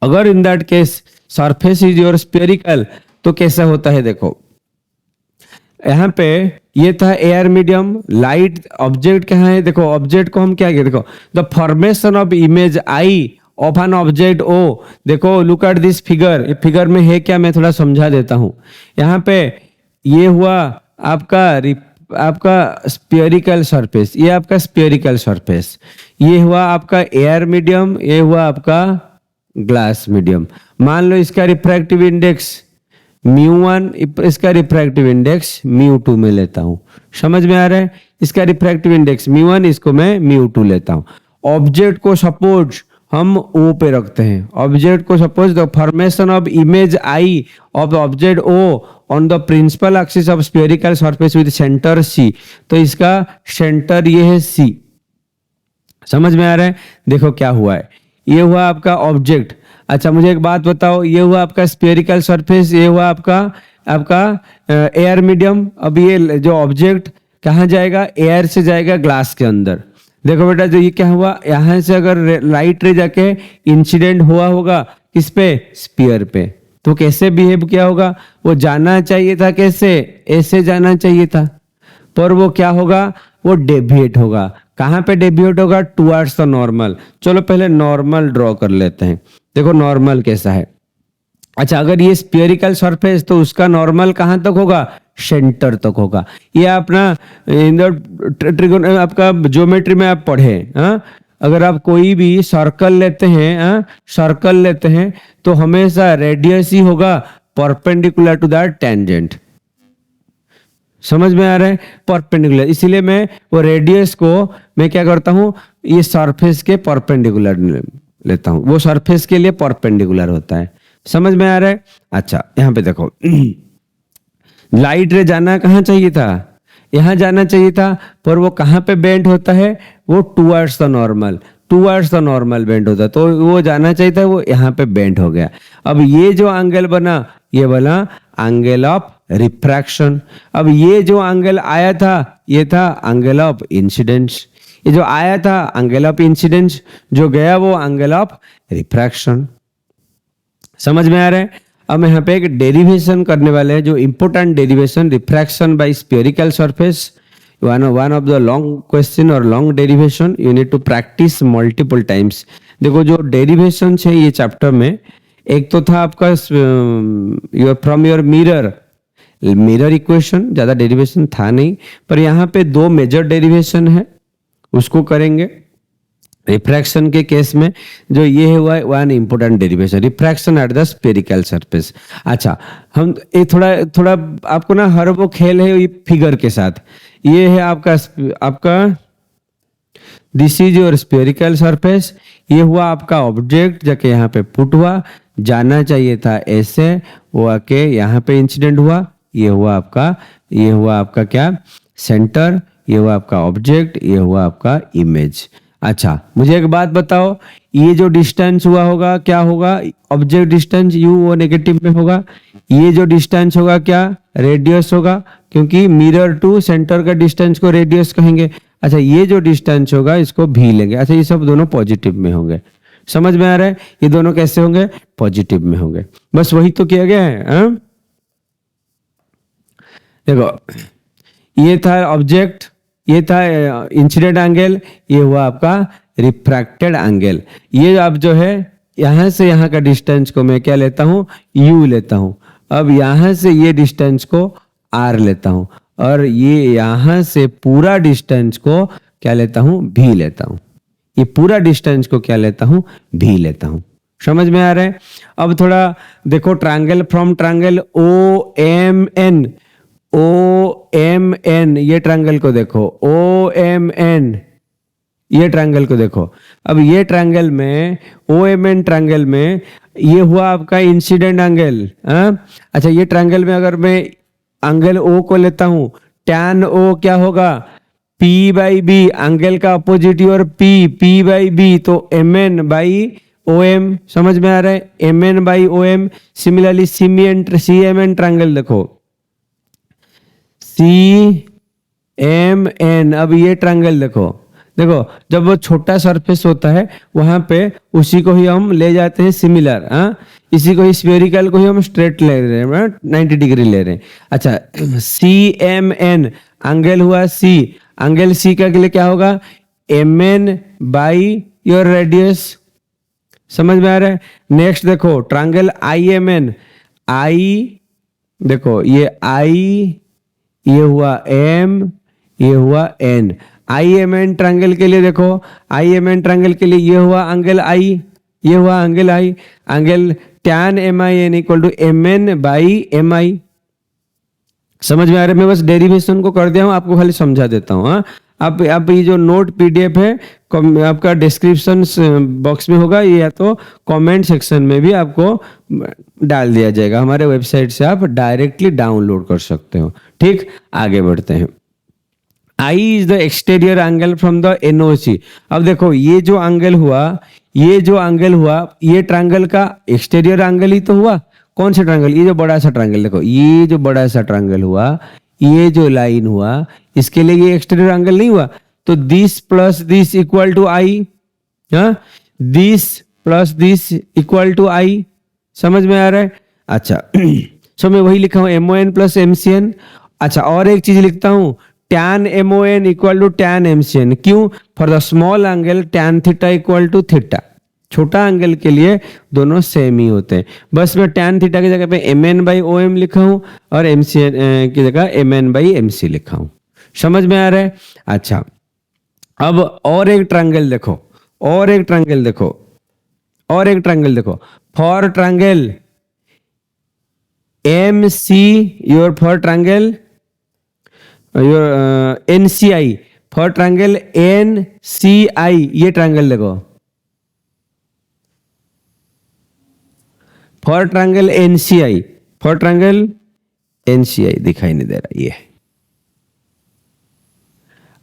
अगर in that case surface is your spherical तो कैसा होता है? देखो यहाँ पे ये था एयर मीडियम, लाइट, ऑब्जेक्ट कहाँ है? देखो ऑब्जेक्ट को हम क्या कहते, देखो the formation of image I of an object O. देखो लुक एट दिस फिगर, ये फिगर में है क्या, मैं थोड़ा समझा देता हूं। यहाँ पे ये हुआ आपका आपका स्फेरिकल सरफेस, ये आपका स्फेरिकल सरफेस, ये हुआ आपका एयर मीडियम, ये हुआ आपका ग्लास मीडियम। मान लो इसका रिफ्रैक्टिव इंडेक्स μ1, इसका रिफ्रैक्टिव इंडेक्स μ2 में लेता हूं। समझ में आ रहा है? इसका रिफ्रैक्टिव इंडेक्स μ1, इसको मैं μ2 लेता हूं। ऑब्जेक्ट को सपोज हम O पे रखते हैं, ऑब्जेक्ट को suppose the formation of image I of object O on the principal axis of spherical surface with centre C, तो इसका सेंटर ये है C। समझ में आ रहा है? देखो क्या हुआ है, ये हुआ आपका ऑब्जेक्ट। अच्छा मुझे एक बात बताओ, ये हुआ आपका स्फेरिकल सरफेस, ये हुआ आपका एयर मीडियम। अब ये जो ऑब्जेक्ट कहाँ जाएगा? एयर से जाएगा ग्लास के अंदर। देखो बेटा, जो ये क्या हुआ, यहाँ से अगर लाइट रे जाके इंसिडेंट हुआ होगा किस पे? स्फीयर पे, तो कैसे बिहेव किया होगा? वो जाना चाहिए था कैसे? ऐसे जाना चाहिए था, पर वो क्या होगा? वो डेविएट होगा। कहाँ पे डेविएट होगा? Towards the normal. चलो पहले नॉर्मल ड्रॉ कर लेते हैं। देखो नॉर्मल कैसा है। अच्छा, अगर ये स्फेरिकल सरफेस तो उसका नॉर्मल कहाँ तक होगा? सेंटर तक होगा। ये अपना ट्रिगोन आपका ज्योमेट्री में आप पढ़े, हाँ? अगर आप कोई भी सर्कल लेते हैं, हाँ? सर्कल लेते हैं तो हमेशा रेडियस ही होगा परपेंडिकुलर टू दैट टेंजेंट। समझ में आ रहा है? परपेंडिकुलर। इसीलिए मैं वो रेडियस को मैं क्या करता हूँ, ये सरफेस के परपेंडिकुलर लेता हूँ, वो सरफेस के लिए परपेंडिकुलर होता है। समझ में आ रहा है? अच्छा यहाँ पे देखो, लाइट रे जाना कहाँ चाहिए था? यहाँ जाना चाहिए था, पर वो कहाँ पे बेंड होता है? वो towards the normal, towards the normal bend होता है, तो वो जाना चाहिए था, वो यहाँ पे बेंड हो गया। अब ये जो एंगल बना, ये बना एंगल ऑफ रिफ्रैक्शन। अब ये जो एंगल आया था, ये था एंगल ऑफ इंसिडेंस। ये जो आया था एंगल ऑफ इंसिडेंस, जो गया वो एंगल ऑफ रिफ्रैक्शन। समझ में आ रहा है? अब यहाँ पे एक डेरिवेशन करने वाले हैं, जो important derivation, refraction by spherical surface. One of the long question और long derivation, you need to practice multiple times. देखो जो डेरिवेशन है ये चैप्टर में, एक तो था आपका फ्रॉम योर मिरर इक्वेशन, ज्यादा डेरिवेशन था नहीं, पर यहाँ पे दो मेजर डेरिवेशन है, उसको करेंगे। रिफ्रैक्शन के केस में जो ये हुआ है one important derivation, refraction at the spherical surface. अच्छा, हम ये थोड़ा आपको ना हर वो खेल है ये फिगर के साथ। ये है आपका this is your spherical surface, ये हुआ आपका ऑब्जेक्ट जाके यहाँ पे पुट हुआ, जाना चाहिए था ऐसे, वो आके यहाँ पे इंसिडेंट हुआ। ये हुआ आपका क्या? सेंटर। ये हुआ आपका ऑब्जेक्ट, ये हुआ आपका इमेज। अच्छा मुझे एक बात बताओ, ये जो डिस्टेंस हुआ होगा क्या होगा? ऑब्जेक्ट डिस्टेंस u वो नेगेटिव में होगा। ये जो डिस्टेंस होगा क्या? रेडियस होगा, क्योंकि मिरर टू सेंटर का डिस्टेंस को रेडियस कहेंगे। अच्छा ये जो डिस्टेंस होगा इसको v लेंगे। अच्छा ये सब दोनों पॉजिटिव में होंगे। समझ में आ रहा है? ये दोनों कैसे होंगे? पॉजिटिव में होंगे। बस वही तो किया गया है, हाँ? देखो ये था ऑब्जेक्ट, ये था इंसिडेंट एंगल, ये हुआ आपका रिफ्रैक्टेड एंगल। ये अब जो है यहाँ से यहाँ का डिस्टेंस को मैं क्या लेता हूँ? u लेता हूँ। अब यहाँ से ये डिस्टेंस को r लेता हूँ, और ये यहाँ से पूरा डिस्टेंस को क्या लेता हूँ? v लेता हूँ। ये पूरा डिस्टेंस को क्या लेता हूँ? v लेता हूँ। समझ में आ रहा है? अब थोड़ा देखो, ट्रायंगल फ्रॉम ट्रायंगल OMN, ये ट्रायंगल को देखो, OMN, ये ट्रायंगल को देखो। अब ये ट्रायंगल में, OMN ट्रायंगल में, ये हुआ आपका इंसिडेंट एंगल, हाँ? अच्छा ये ट्रायंगल में अगर मैं एंगल O को लेता हूं, tan O क्या होगा? P/B, एंगल का अपोजिट और P/B, तो MN/OM। समझ में आ रहा है? MN/OM। सिमिलरली CMN ट्रायंगल देखो, CMN। अब ये ट्रायंगल देखो जब वो छोटा सरफेस होता है वहां पे उसी को ही हम ले जाते हैं सिमिलर, हाँ? इसी को ही स्फेरिकल को ही हम स्ट्रेट ले रहे हैं, 90 डिग्री ले रहे हैं। अच्छा CMN एंगल हुआ C, एंगल C का लिए क्या होगा? MN/योर रेडियस। समझ में आ रहा है? नेक्स्ट देखो ट्रायंगल IMN, I देखो ये I, ये हुआ M, ये हुआ N. I M N triangle के लिए देखो, आई एम एन ट्रायंगल के लिए ये हुआ एंगल आई, ये हुआ angle I, angle tan M I N equal to M N by M I. समझ में आ रहा है? मैं बस डेरिवेशन को कर दिया हूं, आपको खाली समझा देता हूं। हाँ, आप ये जो नोट पीडीएफ है आपका डिस्क्रिप्शन बॉक्स में होगा, ये या तो कमेंट सेक्शन में भी आपको डाल दिया जाएगा। हमारे वेबसाइट से आप डायरेक्टली डाउनलोड कर सकते हो। ठीक, आगे बढ़ते हैं। I is the exterior angle from the NOC. अब देखो ये जो एंगल हुआ, ये जो एंगल हुआ, ये ट्रायंगल का एक्सटीरियर एंगल ही तो हुआ। कौन सा ट्रायंगल? ये जो बड़ा सा ट्रायंगल देखो, ये जो बड़ा सा ट्रायंगल हुआ, ये जो लाइन हुआ, इसके लिए ये एक्सटीरियर एंगल नहीं हुआ। तो this plus this equal to I, हाँ, this plus this equal to I. समझ में आ रहा है? अच्छा सो मैं वही लिखा हूं M O N plus M C N. अच्छा, और एक चीज लिखता हूं tan MON equal to tan MCN। क्यों? For the small angle tan theta equal to theta. छोटा एंगल के लिए दोनों सेम ही होते हैं। बस मैं tan थीटा की जगह पे MN बाई OM लिखा हूं और MCN की जगह MN बाई MC लिखा हूं। समझ में आ रहा है? अच्छा, अब और एक ट्रायंगल देखो, और एक ट्रायंगल देखो, और एक ट्रायंगल देखो। For triangle MC, your for triangle your NCI, for triangle NCI, ये ट्रायंगल देखो, for triangle NCI, for triangle NCI दिखाई नहीं दे रहा ये।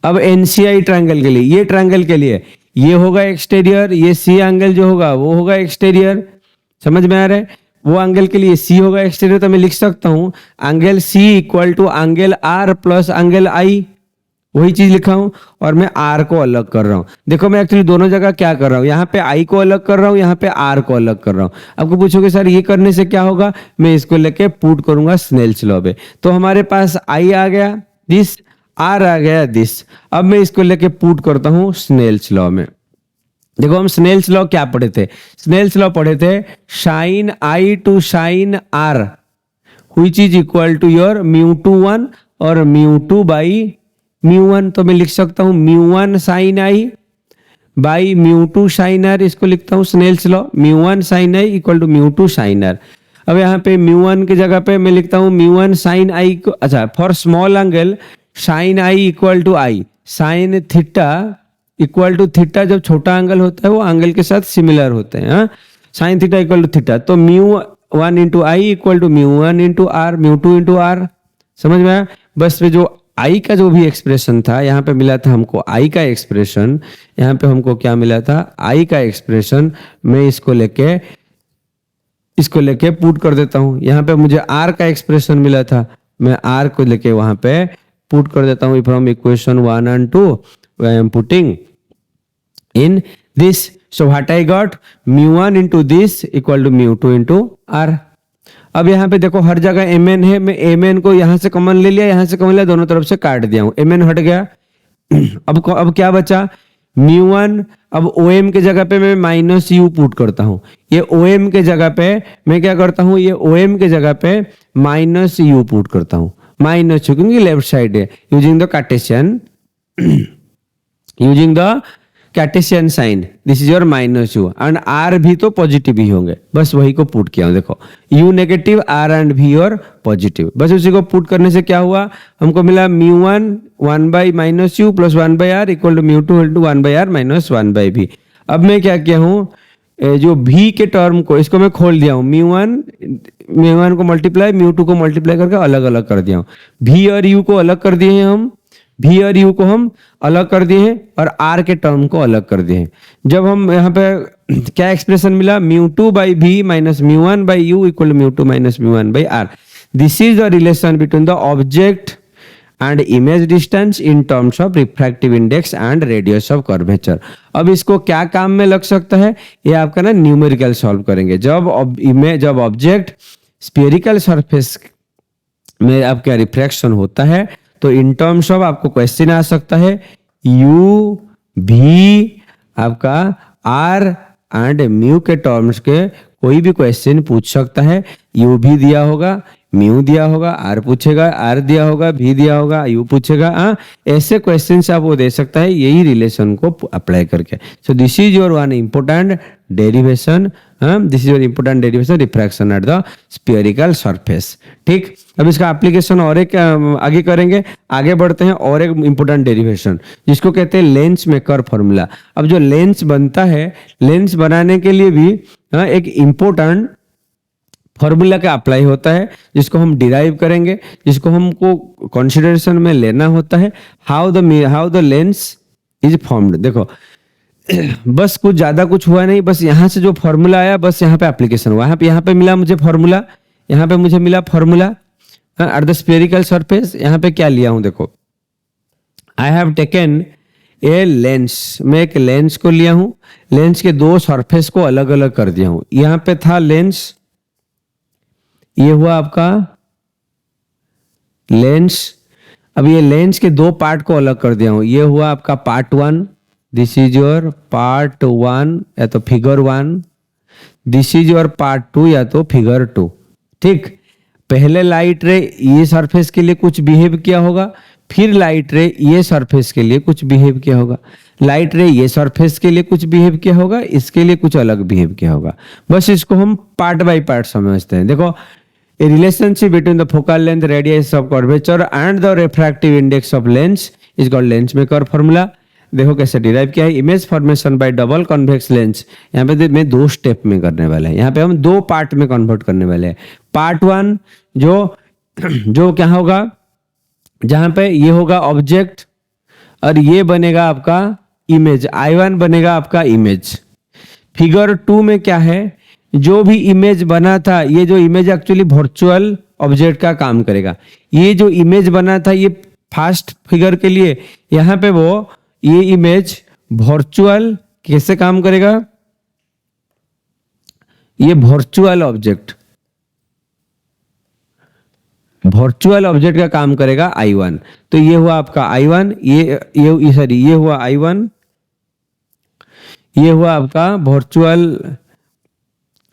अब NCI ट्रायंगल के लिए, ये ट्रायंगल के लिए ये होगा एक्सटीरियर, ये C एंगल जो होगा वो होगा एक्सटीरियर। समझ में आ रहा है? वो एंगल के लिए C होगा एक्सटीरियर, तो मैं लिख सकता हूं angle C equal to angle R plus angle I। वही चीज लिखा हूं और मैं R को अलग कर रहा हूं। देखो मैं एक्चुअली दोनों जगह क्या कर रहा हूं, यहाँ पे I को अलग कर रहा हूं, यहाँ पे R को अलग कर रहा हूं। आपको पूछोगे सर ये करने से क्या होगा? मैं इसको लेके पुट करूंगा स्नेल्स लॉ पे। तो हमारे पास I आ गया दिस, R आ गया दिस। अब मैं इसको लेके पुट करता हूं स्नेल्स लॉ में। देखो हम स्नेल्स लॉ क्या पढ़े थे? स्नेल्स लॉ पढ़े थे sine I to sine R which is equal to your μ2 1 और μ2 बाई μ1। तो मैं लिख सकता हूं μ1 sine I by μ2 sine R। इसको लिखता हूं Snell's law, μ1 sine I equal to μ2 sine R। अब यहाँ पे μ1 की जगह पे मैं लिखता हूं μ1 साइन I को, अच्छा, for small angle sine I equal to I, sine theta equal to theta. जब छोटा एंगल होता है वो एंगल के साथ सिमिलर होते हैं। हाँ, sine theta equal to theta, तो μ1 into I equal to μ1 into R, μ2 into R। समझ में आया? बस में जो I का जो भी एक्सप्रेशन था, यहाँ पे मिला था हमको I का एक्सप्रेशन, यहाँ पे हमको क्या मिला था? I का एक्सप्रेशन। मैं इसको लेके पुट कर देता हूँ। यहाँ पे मुझे R का एक्सप्रेशन मिला था, मैं R को लेके वहां पे पुट कर देता हूँ। From equation 1 and 2 I am putting in this, so what I got μ1 into this equal to μ2 into R। अब यहाँ पे देखो हर जगह mn है, मैं mn को यहाँ से कॉमन ले लिया, यहाँ से कॉमन लिया, दोनों तरफ से काट दिया हूँ, mn हट गया। अब क्या बचा? μ1। अब OM के जगह पे मैं माइनस U पुट करता हूँ। ये OM के जगह पे मैं क्या करता हूँ? ये OM के जगह पे माइनस U पुट करता हूँ, माइनस U, क्योंकि लेफ्ट साइड है, using the Cartesian, using the Cartesian sign, this is your minus U and R भी तो पॉजिटिव ही होंगे, बस वही को पुट किया हूं। देखो U negative, R and V और पॉजिटिव, बस उसी को पुट करने से क्या हुआ? हमको मिला μ1 1 by minus U plus 1 by R equal to μ2 into 1 by R minus 1 by V। अब मैं क्या किया हूँ, जो V के टर्म को इसको मैं खोल दिया हूँ, μ1 को मल्टीप्लाई μ2 को मल्टीप्लाई करके अलग अलग कर दिया हूँ। V और U को अलग कर दिए हैं हम, V और U को हम अलग कर दिए हैं और R के टर्म को अलग कर दिए हैं। जब हम यहाँ पे क्या एक्सप्रेशन मिला? μ2 by V minus μ1 by U equal to μ2 minus μ1 by R। This is the relation between the object and image distance in terms of refractive index and radius of curvature. अब इसको क्या काम में लग सकता है? ये आपका ना न्यूमेरिकल सॉल्व करेंगे। जब ऑब्जेक्ट स्फेरिकल सरफेस में आपका रिफ्रैक्शन होता है तो इन टर्म्स ऑफ आपको क्वेश्चन आ सकता है U V आपका R एंड म्यू के टर्म्स के कोई भी क्वेश्चन पूछ सकता है। U भी दिया होगा, म्यू दिया होगा, आर पूछेगा, आर दिया होगा, भी दिया होगा, यू पूछेगा। हाँ, ऐसे क्वेश्चन आप वो दे सकता है यही रिलेशन को अप्लाई करके। सो this is your one important derivation. This is your important derivation refraction at the spherical surface. ठीक, अब इसका एप्लीकेशन और एक आगे करेंगे। आगे बढ़ते हैं और एक इम्पोर्टेंट डेरिवेशन जिसको कहते हैं लेंस मेकर फॉर्मूला। अब जो लेंस बनता है, लेंस बनाने के लिए भी एक इम्पोर्टेंट फॉर्मूला का अप्लाई होता है जिसको हम डिराइव करेंगे, जिसको हमको कंसिडरेशन में लेना होता है। How the lens is formed. देखो बस कुछ ज्यादा कुछ हुआ नहीं, बस यहाँ से जो फॉर्मूला आया बस यहाँ पे एप्लीकेशन हुआ। यहाँ पे मिला मुझे फॉर्मूला, यहाँ पे मुझे मिला formula at the spherical surface. यहाँ पे क्या लिया हूं, देखो I have taken a lens. मैं एक लेंस को लिया हूं, लेंस के दो सरफेस को अलग अलग कर दिया हूं। यहाँ पे था लेंस, ये हुआ आपका लेंस। अब ये लेंस के दो पार्ट को अलग कर दिया हूं। ये हुआ आपका part 1, this is your part 1 या तो figure 1, this is your part 2 या तो फिगर 2। ठीक, पहले लाइट रे ये सरफेस के लिए कुछ बिहेव किया होगा, फिर लाइट रे ये सरफेस के लिए कुछ बिहेव किया होगा, लाइट रे ये सरफेस के लिए कुछ बिहेव किया होगा, इसके लिए कुछ अलग बिहेव किया होगा। बस इसको हम पार्ट बाय पार्ट समझते हैं। देखो, a relationship between the focal length, radius of curvature and the refractive index of lens is called lens maker formula। देखो कैसे डिराइव किया है। Image formation by double convex lens. यहाँ पे मैं दो स्टेप में करने वाले हैं, यहाँ पे हम दो पार्ट में कन्वर्ट करने वाले हैं। पार्ट 1 जो क्या होगा, जहां पे ये होगा ऑब्जेक्ट और ये बनेगा आपका इमेज, I1 बनेगा आपका इमेज। फिगर 2 में क्या है, जो भी इमेज बना था, ये जो इमेज एक्चुअली वर्चुअल ऑब्जेक्ट का काम करेगा। ये जो इमेज बना था ये फर्स्ट फिगर के लिए, यहाँ पे वो ये इमेज वर्चुअल कैसे काम करेगा, ये वर्चुअल ऑब्जेक्ट का काम करेगा I1। तो ये हुआ आपका I1, ये सॉरी ये हुआ I1, ये हुआ आपका वर्चुअल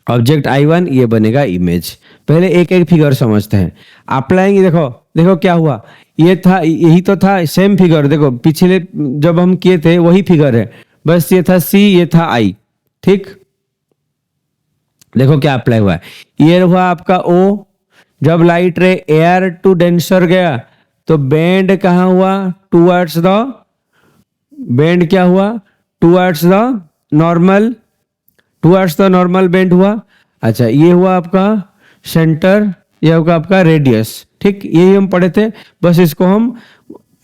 ऑब्जेक्ट I1, ये बनेगा इमेज। पहले एक एक फिगर समझते हैं, अप्लाइंग। देखो क्या हुआ, ये था, यही तो था सेम फिगर। देखो पिछले जब हम किए थे वही फिगर है, बस ये था C, ये था I। ठीक, देखो क्या अप्लाई हुआ है। ये हुआ आपका O। जब लाइट रे एयर टू डेंसर गया तो बेंड कहाँ हुआ, टूवर्ड्स द बेंड, क्या हुआ, टूवर्ड्स द नॉर्मल बेंड हुआ। अच्छा, ये हुआ आपका सेंटर, ये होगा आपका रेडियस। ठीक, यही हम पढ़े थे, बस इसको हम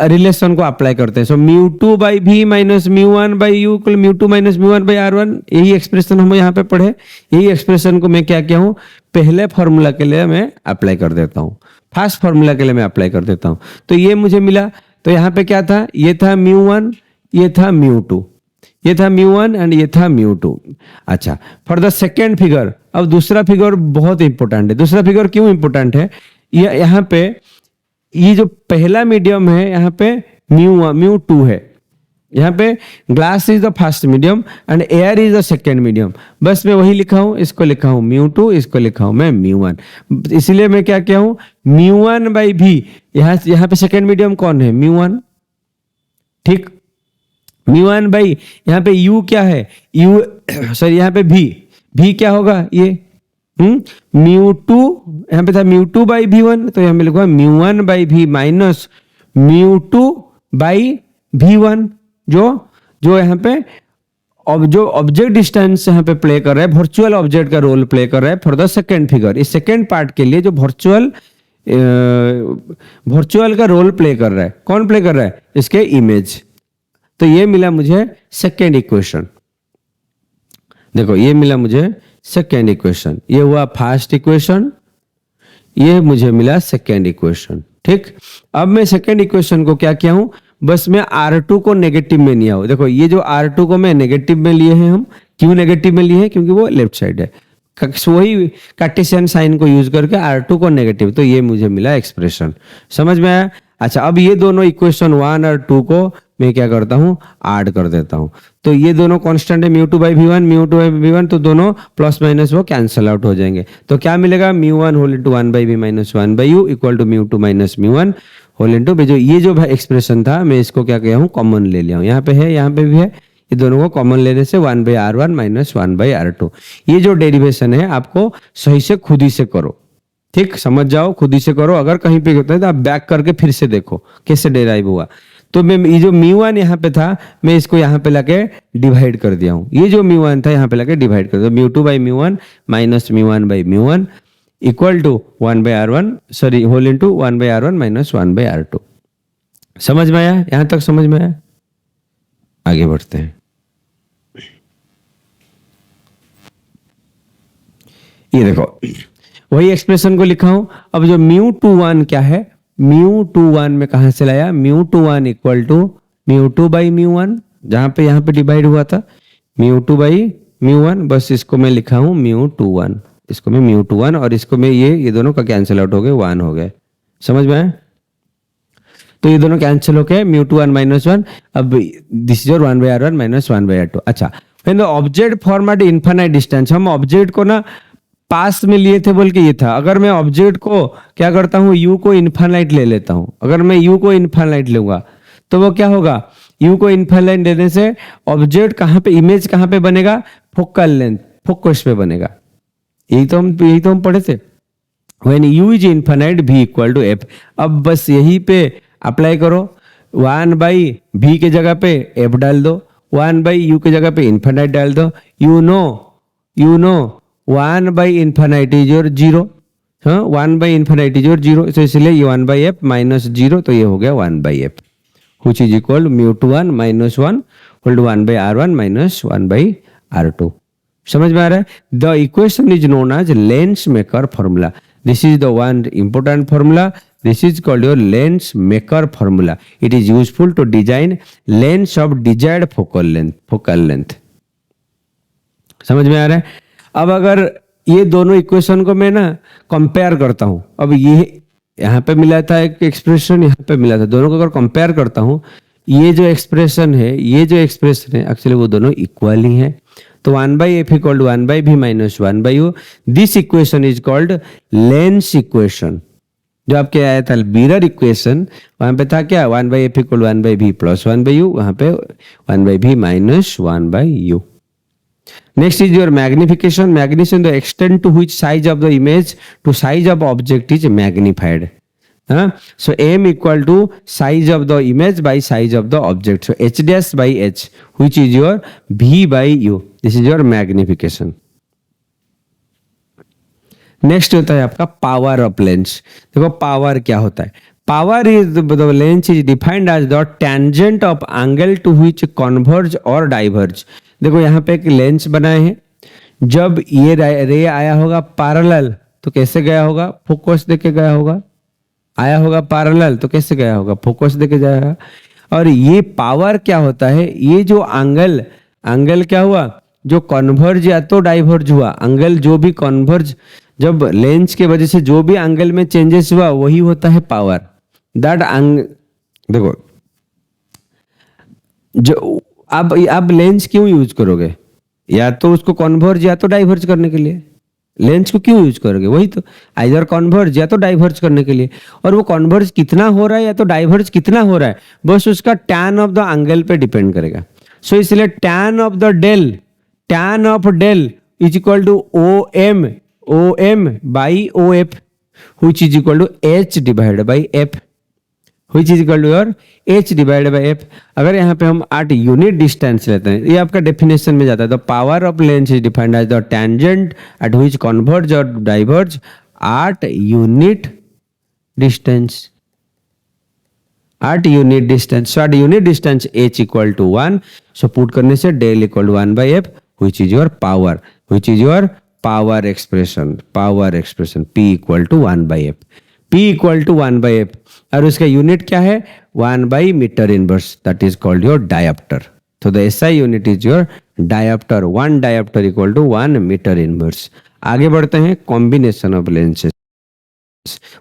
रिलेशन को अप्लाई करते हैं। So μ2 by v minus μ1 by u equal μ2 minus μ1 by r1। यही एक्सप्रेशन हम यहाँ पे पढ़े। यही एक्सप्रेशन को मैं क्या किया हूँ, पहले फॉर्मूला के लिए मैं अप्लाई कर देता हूँ, फर्स्ट फॉर्मूला के लिए मैं अप्लाई कर देता हूँ। तो ये मुझे मिला। तो यहाँ पे क्या था, ये था μ1, ये था μ2, ये था μ1 एंड ये था μ2। अच्छा, फॉर द सेकेंड फिगर, अब दूसरा फिगर बहुत इंपॉर्टेंट है। दूसरा फिगर क्यों इंपॉर्टेंट है, यहाँ पे ये जो पहला मीडियम है यहाँ पे μ2 है, यहाँ पे glass is the first medium and air is the second medium. बस मैं वही लिखा हूँ, इसको लिखा हूँ μ2, इसको लिखा हूँ मैं μ1। इसलिए मैं क्या किया हूँ, μ1 बाई v। यहाँ पे सेकेंड मीडियम कौन है, μ1। ठीक, μ1 बाई यहाँ पे u क्या है, u सॉरी यहाँ पे v क्या होगा, ये μ2, यहाँ पे था μ2 बाई v1, तो यहाँ पे लिखा μ1 by v minus μ2 by v1। जो यहाँ पे जो ऑब्जेक्ट डिस्टेंस यहाँ पे प्ले कर रहा है, वर्चुअल ऑब्जेक्ट का रोल प्ले कर रहा है फॉर द सेकेंड फिगर। इस सेकेंड पार्ट के लिए जो वर्चुअल का रोल प्ले कर रहा है, कौन प्ले कर रहा है, इसके इमेज। तो ये मिला मुझे सेकेंड इक्वेशन। देखो ये मिला मुझे सेकेंड इक्वेशन, ये हुआ फर्स्ट इक्वेशन, ये मुझे मिला सेकेंड इक्वेशन। ठीक, अब मैं सेकेंड इक्वेशन को क्या किया हूं, बस मैं R2 को नेगेटिव में नहीं आऊं। देखो ये जो R2 को मैं नेगेटिव में लिए हैं, हम क्यों नेगेटिव में लिए हैं, क्योंकि वो लेफ्ट साइड है। वही कार्टेशियन साइन को यूज करके R2 को नेगेटिव, तो ये मुझे मिला एक्सप्रेशन। समझ में आया। अच्छा, अब ये दोनों इक्वेशन 1 और 2 को मैं क्या करता हूँ, ऐड कर देता हूँ। तो ये दोनों कांस्टेंट है, mu two by v one, mu two by v one, तो दोनों प्लस माइनस वो कैंसिल आउट हो जाएंगे। तो क्या मिलेगा, mu one whole into one by v minus one by u equal to mu two minus mu one whole into, जो ये जो एक्सप्रेशन था मैं इसको क्या किया हूँ, कॉमन ले लिया हूँ। यहाँ पे है, यहाँ पे भी है, ये दोनों को कॉमन लेने से 1 by R one minus 1 by R two. ये जो डेरिवेशन है आपको सही से खुद ही से करो, ठीक, समझ जाओ, खुद ही से करो। अगर कहीं पे होता है तो आप बैक करके फिर से देखो कैसे डेराइव हुआ। तो मैं ये जो म्यू वन यहाँ पे था, मैं इसको यहाँ पे लाके डिवाइड कर दिया हूँ। ये जो म्यू वन था यहाँ पे लाके डिवाइड कर दिया, mu two by mu one minus mu one by mu one equal to 1 by R one, sorry whole into 1 by R one minus 1 by R two. समझ में आया, यहां तक समझ में आया? आगे बढ़ते हैं। ये देखो, वही एक्सप्रेशन को लिखा हूं। अब जो म्यू टू वन क्या है, म्यू टू वन में कहां से लाया, mu two one equal to mu two by mu one, जहां पे यहाँ पे डिवाइड हुआ था mu two by mu one, बस इसको मैं लिखा हूं म्यू टू वन, इसको मैं म्यू टू वन, और इसको मैं ये दोनों का कैंसिल आउट हो गए, वन हो गए। समझ में आया? तो ये दोनों कैंसिल हो गए, mu two one minus one, अब this is your 1 by R one minus 1 by R two. अच्छा, फिर ऑब्जेक्ट फॉर्मेट इन्फिनाइट डिस्टेंस, हम ऑब्जेक्ट को ना पास में लिए थे बोल के ये था। अगर मैं ऑब्जेक्ट को क्या करता हूँ, यू को इन्फिनाइट ले लेता हूँ। अगर मैं यू को इन्फिनाइट लूंगा तो वो क्या होगा, यू को इन्फिनाइट लेने से ऑब्जेक्ट कहाँ पे, इमेज कहाँ पे बनेगा, फोकल लेंथ, फोकस पे बनेगा। यही तो हम पढ़े थे, when u is infinite v equal to f. अब बस यही पे अप्लाई करो, 1 बाई v के जगह पे f डाल दो, 1 बाई u के जगह पे इन्फिनाइट डाल दो। You know 1 by infinite is your zero, हाँ 1 by infinite is your zero, तो इसलिए ये 1 बाई एफ माइनस जीरो, तो ये हो गया 1 by F which is equal to mu two one minus one equal to 1 by R one minus 1 by R two. समझ में आ रहा है? The equation is known as lens maker formula. This is the one important formula, this is called your lens maker formula. It is useful to design lens of desired focal length. समझ में आ रहा है? अब अगर ये दोनों इक्वेशन को मैं ना कंपेयर करता हूं, अब ये यहाँ पे मिला था एक एक्सप्रेशन, यहाँ पे मिला था, दोनों को अगर कंपेयर करता हूं, ये जो एक्सप्रेशन है, ये जो एक्सप्रेशन है, एक्चुअली वो दोनों इक्वल ही है। तो 1 by f equal to 1 by v minus 1 by u, this equation is called lens equation. जो आपके आया था बीरर इक्वेशन, वहां पे था क्या, 1 by f equal 1 by v plus 1 by u, वहां पे 1 by v minus 1 by u. Next is your magnification. Magnification, the extent to which size of the image to size of object is magnified. So m equal to size of the image by size of the object. So h dash by h, which is your v by u. This is your magnification. Next होता है आपका पावर ऑफ लेंस। देखो पावर क्या होता है, power is the lens is defined as the tangent of angle to which converge और डाइवर्ज। देखो यहाँ पे एक लेंस बनाए हैं, जब ये रे आया होगा पैरेलल तो कैसे गया होगा, फोकस देके गया होगा, आया होगा पैरेलल तो कैसे गया होगा, फोकस देके जाएगा। और ये पावर क्या होता है, ये जो एंगल क्या हुआ, जो कन्वर्ज या तो डाइवर्ज हुआ, एंगल जो भी कन्वर्ज, जब लेंस के वजह से जो भी एंगल में चेंजेस हुआ वही होता है पावर। दैट देखो, जो अब लेंस क्यों यूज करोगे, या तो उसको कन्वर्ज या तो डाइवर्ज करने के लिए। लेंस को क्यों यूज करोगे, वही तो, आइदर कन्वर्ज या तो डाइवर्ज करने के लिए। और वो कन्वर्ज कितना हो रहा है या तो डाइवर्ज कितना हो रहा है, बस उसका टैन ऑफ द एंगल पे डिपेंड करेगा। सो इसलिए tan of del is equal to O M by O F, which is equal to h divided by f, which is equal to your h divided by f। अगर यहाँ पे हम 8 यूनिट डिस्टेंस लेते हैं, ये आपका डेफिनेशन में जाता है। तो power of lens is defined as the tangent at which converge और diverge 8 unit distance, 8 unit distance. So 8 unit distance h equal to 1, so put करने से del equal to 1 by F, which is your power, which is your power expression P equal to 1 by F, P equal to 1 by F. और उसका यूनिट क्या है, 1 by metre inverse, that is called your dioptre. तो the SI unit is your dioptre, 1 dioptre equal to 1 metre inverse. आगे बढ़ते हैं, कॉम्बिनेशन ऑफ लेंसेज।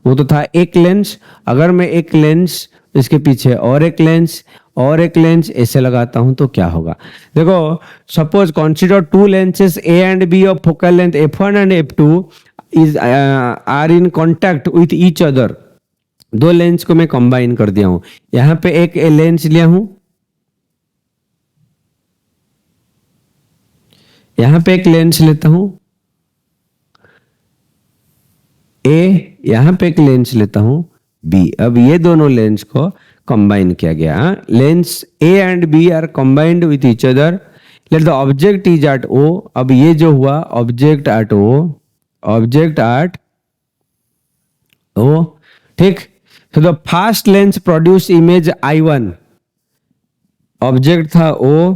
वो तो था एक लेंस। अगर मैं एक लेंस इसके पीछे और एक लेंस और एक लेंस ऐसे लगाता हूं तो क्या होगा? देखो, suppose consider two lenses A and B of focal length f1 and f2 is are in contact with each other. दो लेंस को मैं कंबाइन कर दिया हूं। यहां पे एक लेंस लिया हूं, यहां पे एक लेंस लेता हूं ए, यहां पे एक लेंस लेता हूं बी। अब ये दोनों लेंस को कंबाइन किया गया। Lens A and B are combined with each other, let the object is at O. अब ये जो हुआ object at O, object at O, ठीक। तो the first lens produce image I1। Object था ओ,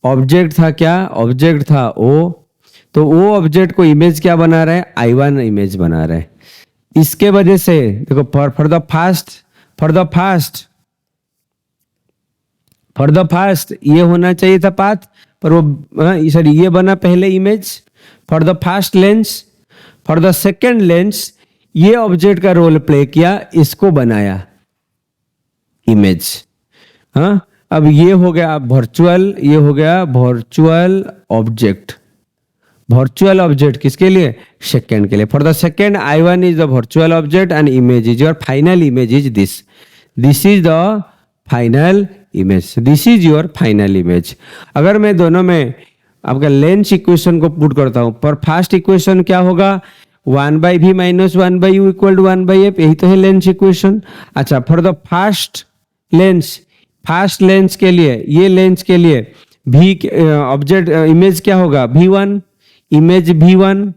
ऑब्जेक्ट था क्या? ऑब्जेक्ट था ओ। तो वो ऑब्जेक्ट को इमेज क्या बना रहा है? I1 इमेज बना रहा है। इसके वजह से देखो, फॉर द फास्ट ये होना चाहिए था पाथ, पर वो सॉरी ये बना पहले image for the fast lens. For the second lens ये ऑब्जेक्ट का रोल प्ले किया, इसको बनाया इमेज। हाँ, अब ये हो गया वर्चुअल, ये हो गया वर्चुअल ऑब्जेक्ट। वर्चुअल ऑब्जेक्ट किसके लिए? सेकेंड के लिए। For the second I1 is the virtual object and image is your final image is this. This is the final image, this is your final image. अगर मैं दोनों में आपका लेंस इक्वेशन को पुट करता हूं, पर फर्स्ट इक्वेशन क्या होगा? 1/v minus 1/u equal to 1/f, यही तो है लेंस इक्वेशन। अच्छा, फॉर द फर्स्ट लेंस के लिए, ये लेंस के लिए भी ऑब्जेक्ट इमेज क्या होगा? V1, image V1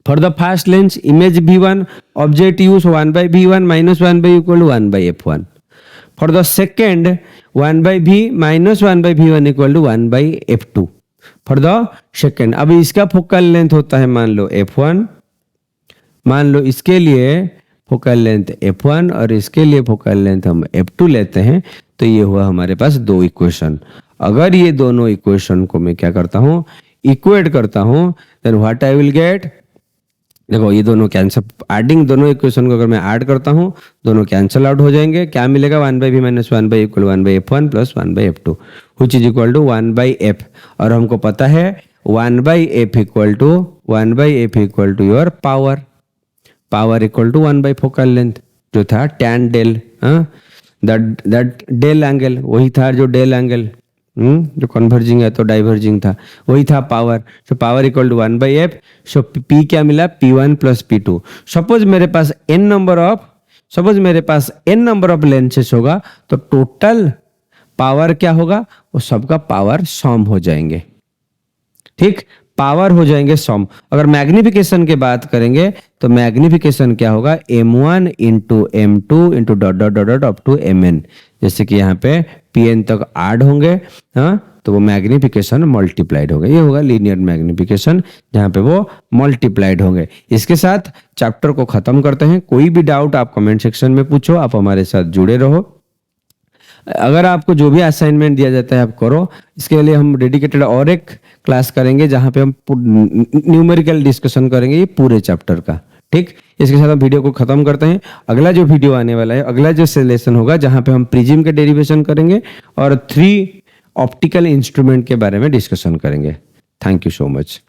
for the first lens, image V1, object use 1/v1 minus 1/u equal to 1/f1। For the second 1/v minus 1/v1 equal to 1/f2 for the second. अब इसका फोकल लेंथ होता है मान लो f1, मान लो इसके लिए फोकल लेंथ f1 और इसके लिए फोकल लेंथ हम f2 लेते हैं। तो ये हुआ हमारे पास दो इक्वेशन। अगर ये दोनों इक्वेशन को मैं क्या करता हूं? इक्वेट करता हूं, then what I will get? देखो, ये दोनों कैंसल, एडिंग दोनों इक्वेशन को अगर मैं ऐड करता हूं, दोनों कैंसल आउट हो जाएंगे। क्या मिलेगा? 1/v minus 1/u equal 1/f1 plus 1/f2 which is equal to 1/f। और हमको पता है 1/f equal to your power equal to 1 by focal length, जो था tan del. That del angle वही था जो डेल एंगल जो कन्वर्जिंग है तो डाइवर्जिंग था, वही था power. So power equal to 1/f। So p क्या मिला? P1 plus P2। सपोज मेरे पास n नंबर ऑफ लेंसेस होगा तो टोटल पावर क्या होगा? वो सबका पावर सम हो जाएंगे, ठीक, पावर हो जाएंगे सम। अगर मैग्निफिकेशन की बात करेंगे तो मैग्निफिकेशन क्या होगा? m1 into m2 into dot dot dot dot up to mn। जैसे कि यहाँ पे pn तक ऐड होंगे, हाँ, तो वो मैग्निफिकेशन मल्टीप्लाइड होगा। ये होगा लीनियर मैग्निफिकेशन, जहाँ पे वो मल्टीप्लाइड होंगे। इसके साथ चैप्टर को खत्म करते हैं। कोई भी डाउट आप कमेंट सेक्शन में पूछो, आप हमारे साथ जुड़े रहो। अगर आपको जो भी असाइनमेंट दिया जाता है आप करो। इसके लिए हम डेडिकेटेड और एक क्लास करेंगे जहां पे हम न्यूमेरिकल डिस्कशन करेंगे ये पूरे चैप्टर का, ठीक। इसके साथ हम वीडियो को खत्म करते हैं। अगला जो वीडियो आने वाला है, अगला जो लेसन होगा जहां पे हम प्रिज्म के डेरिवेशन करेंगे और 3 ऑप्टिकल इंस्ट्रूमेंट के बारे में डिस्कशन करेंगे। Thank you so much.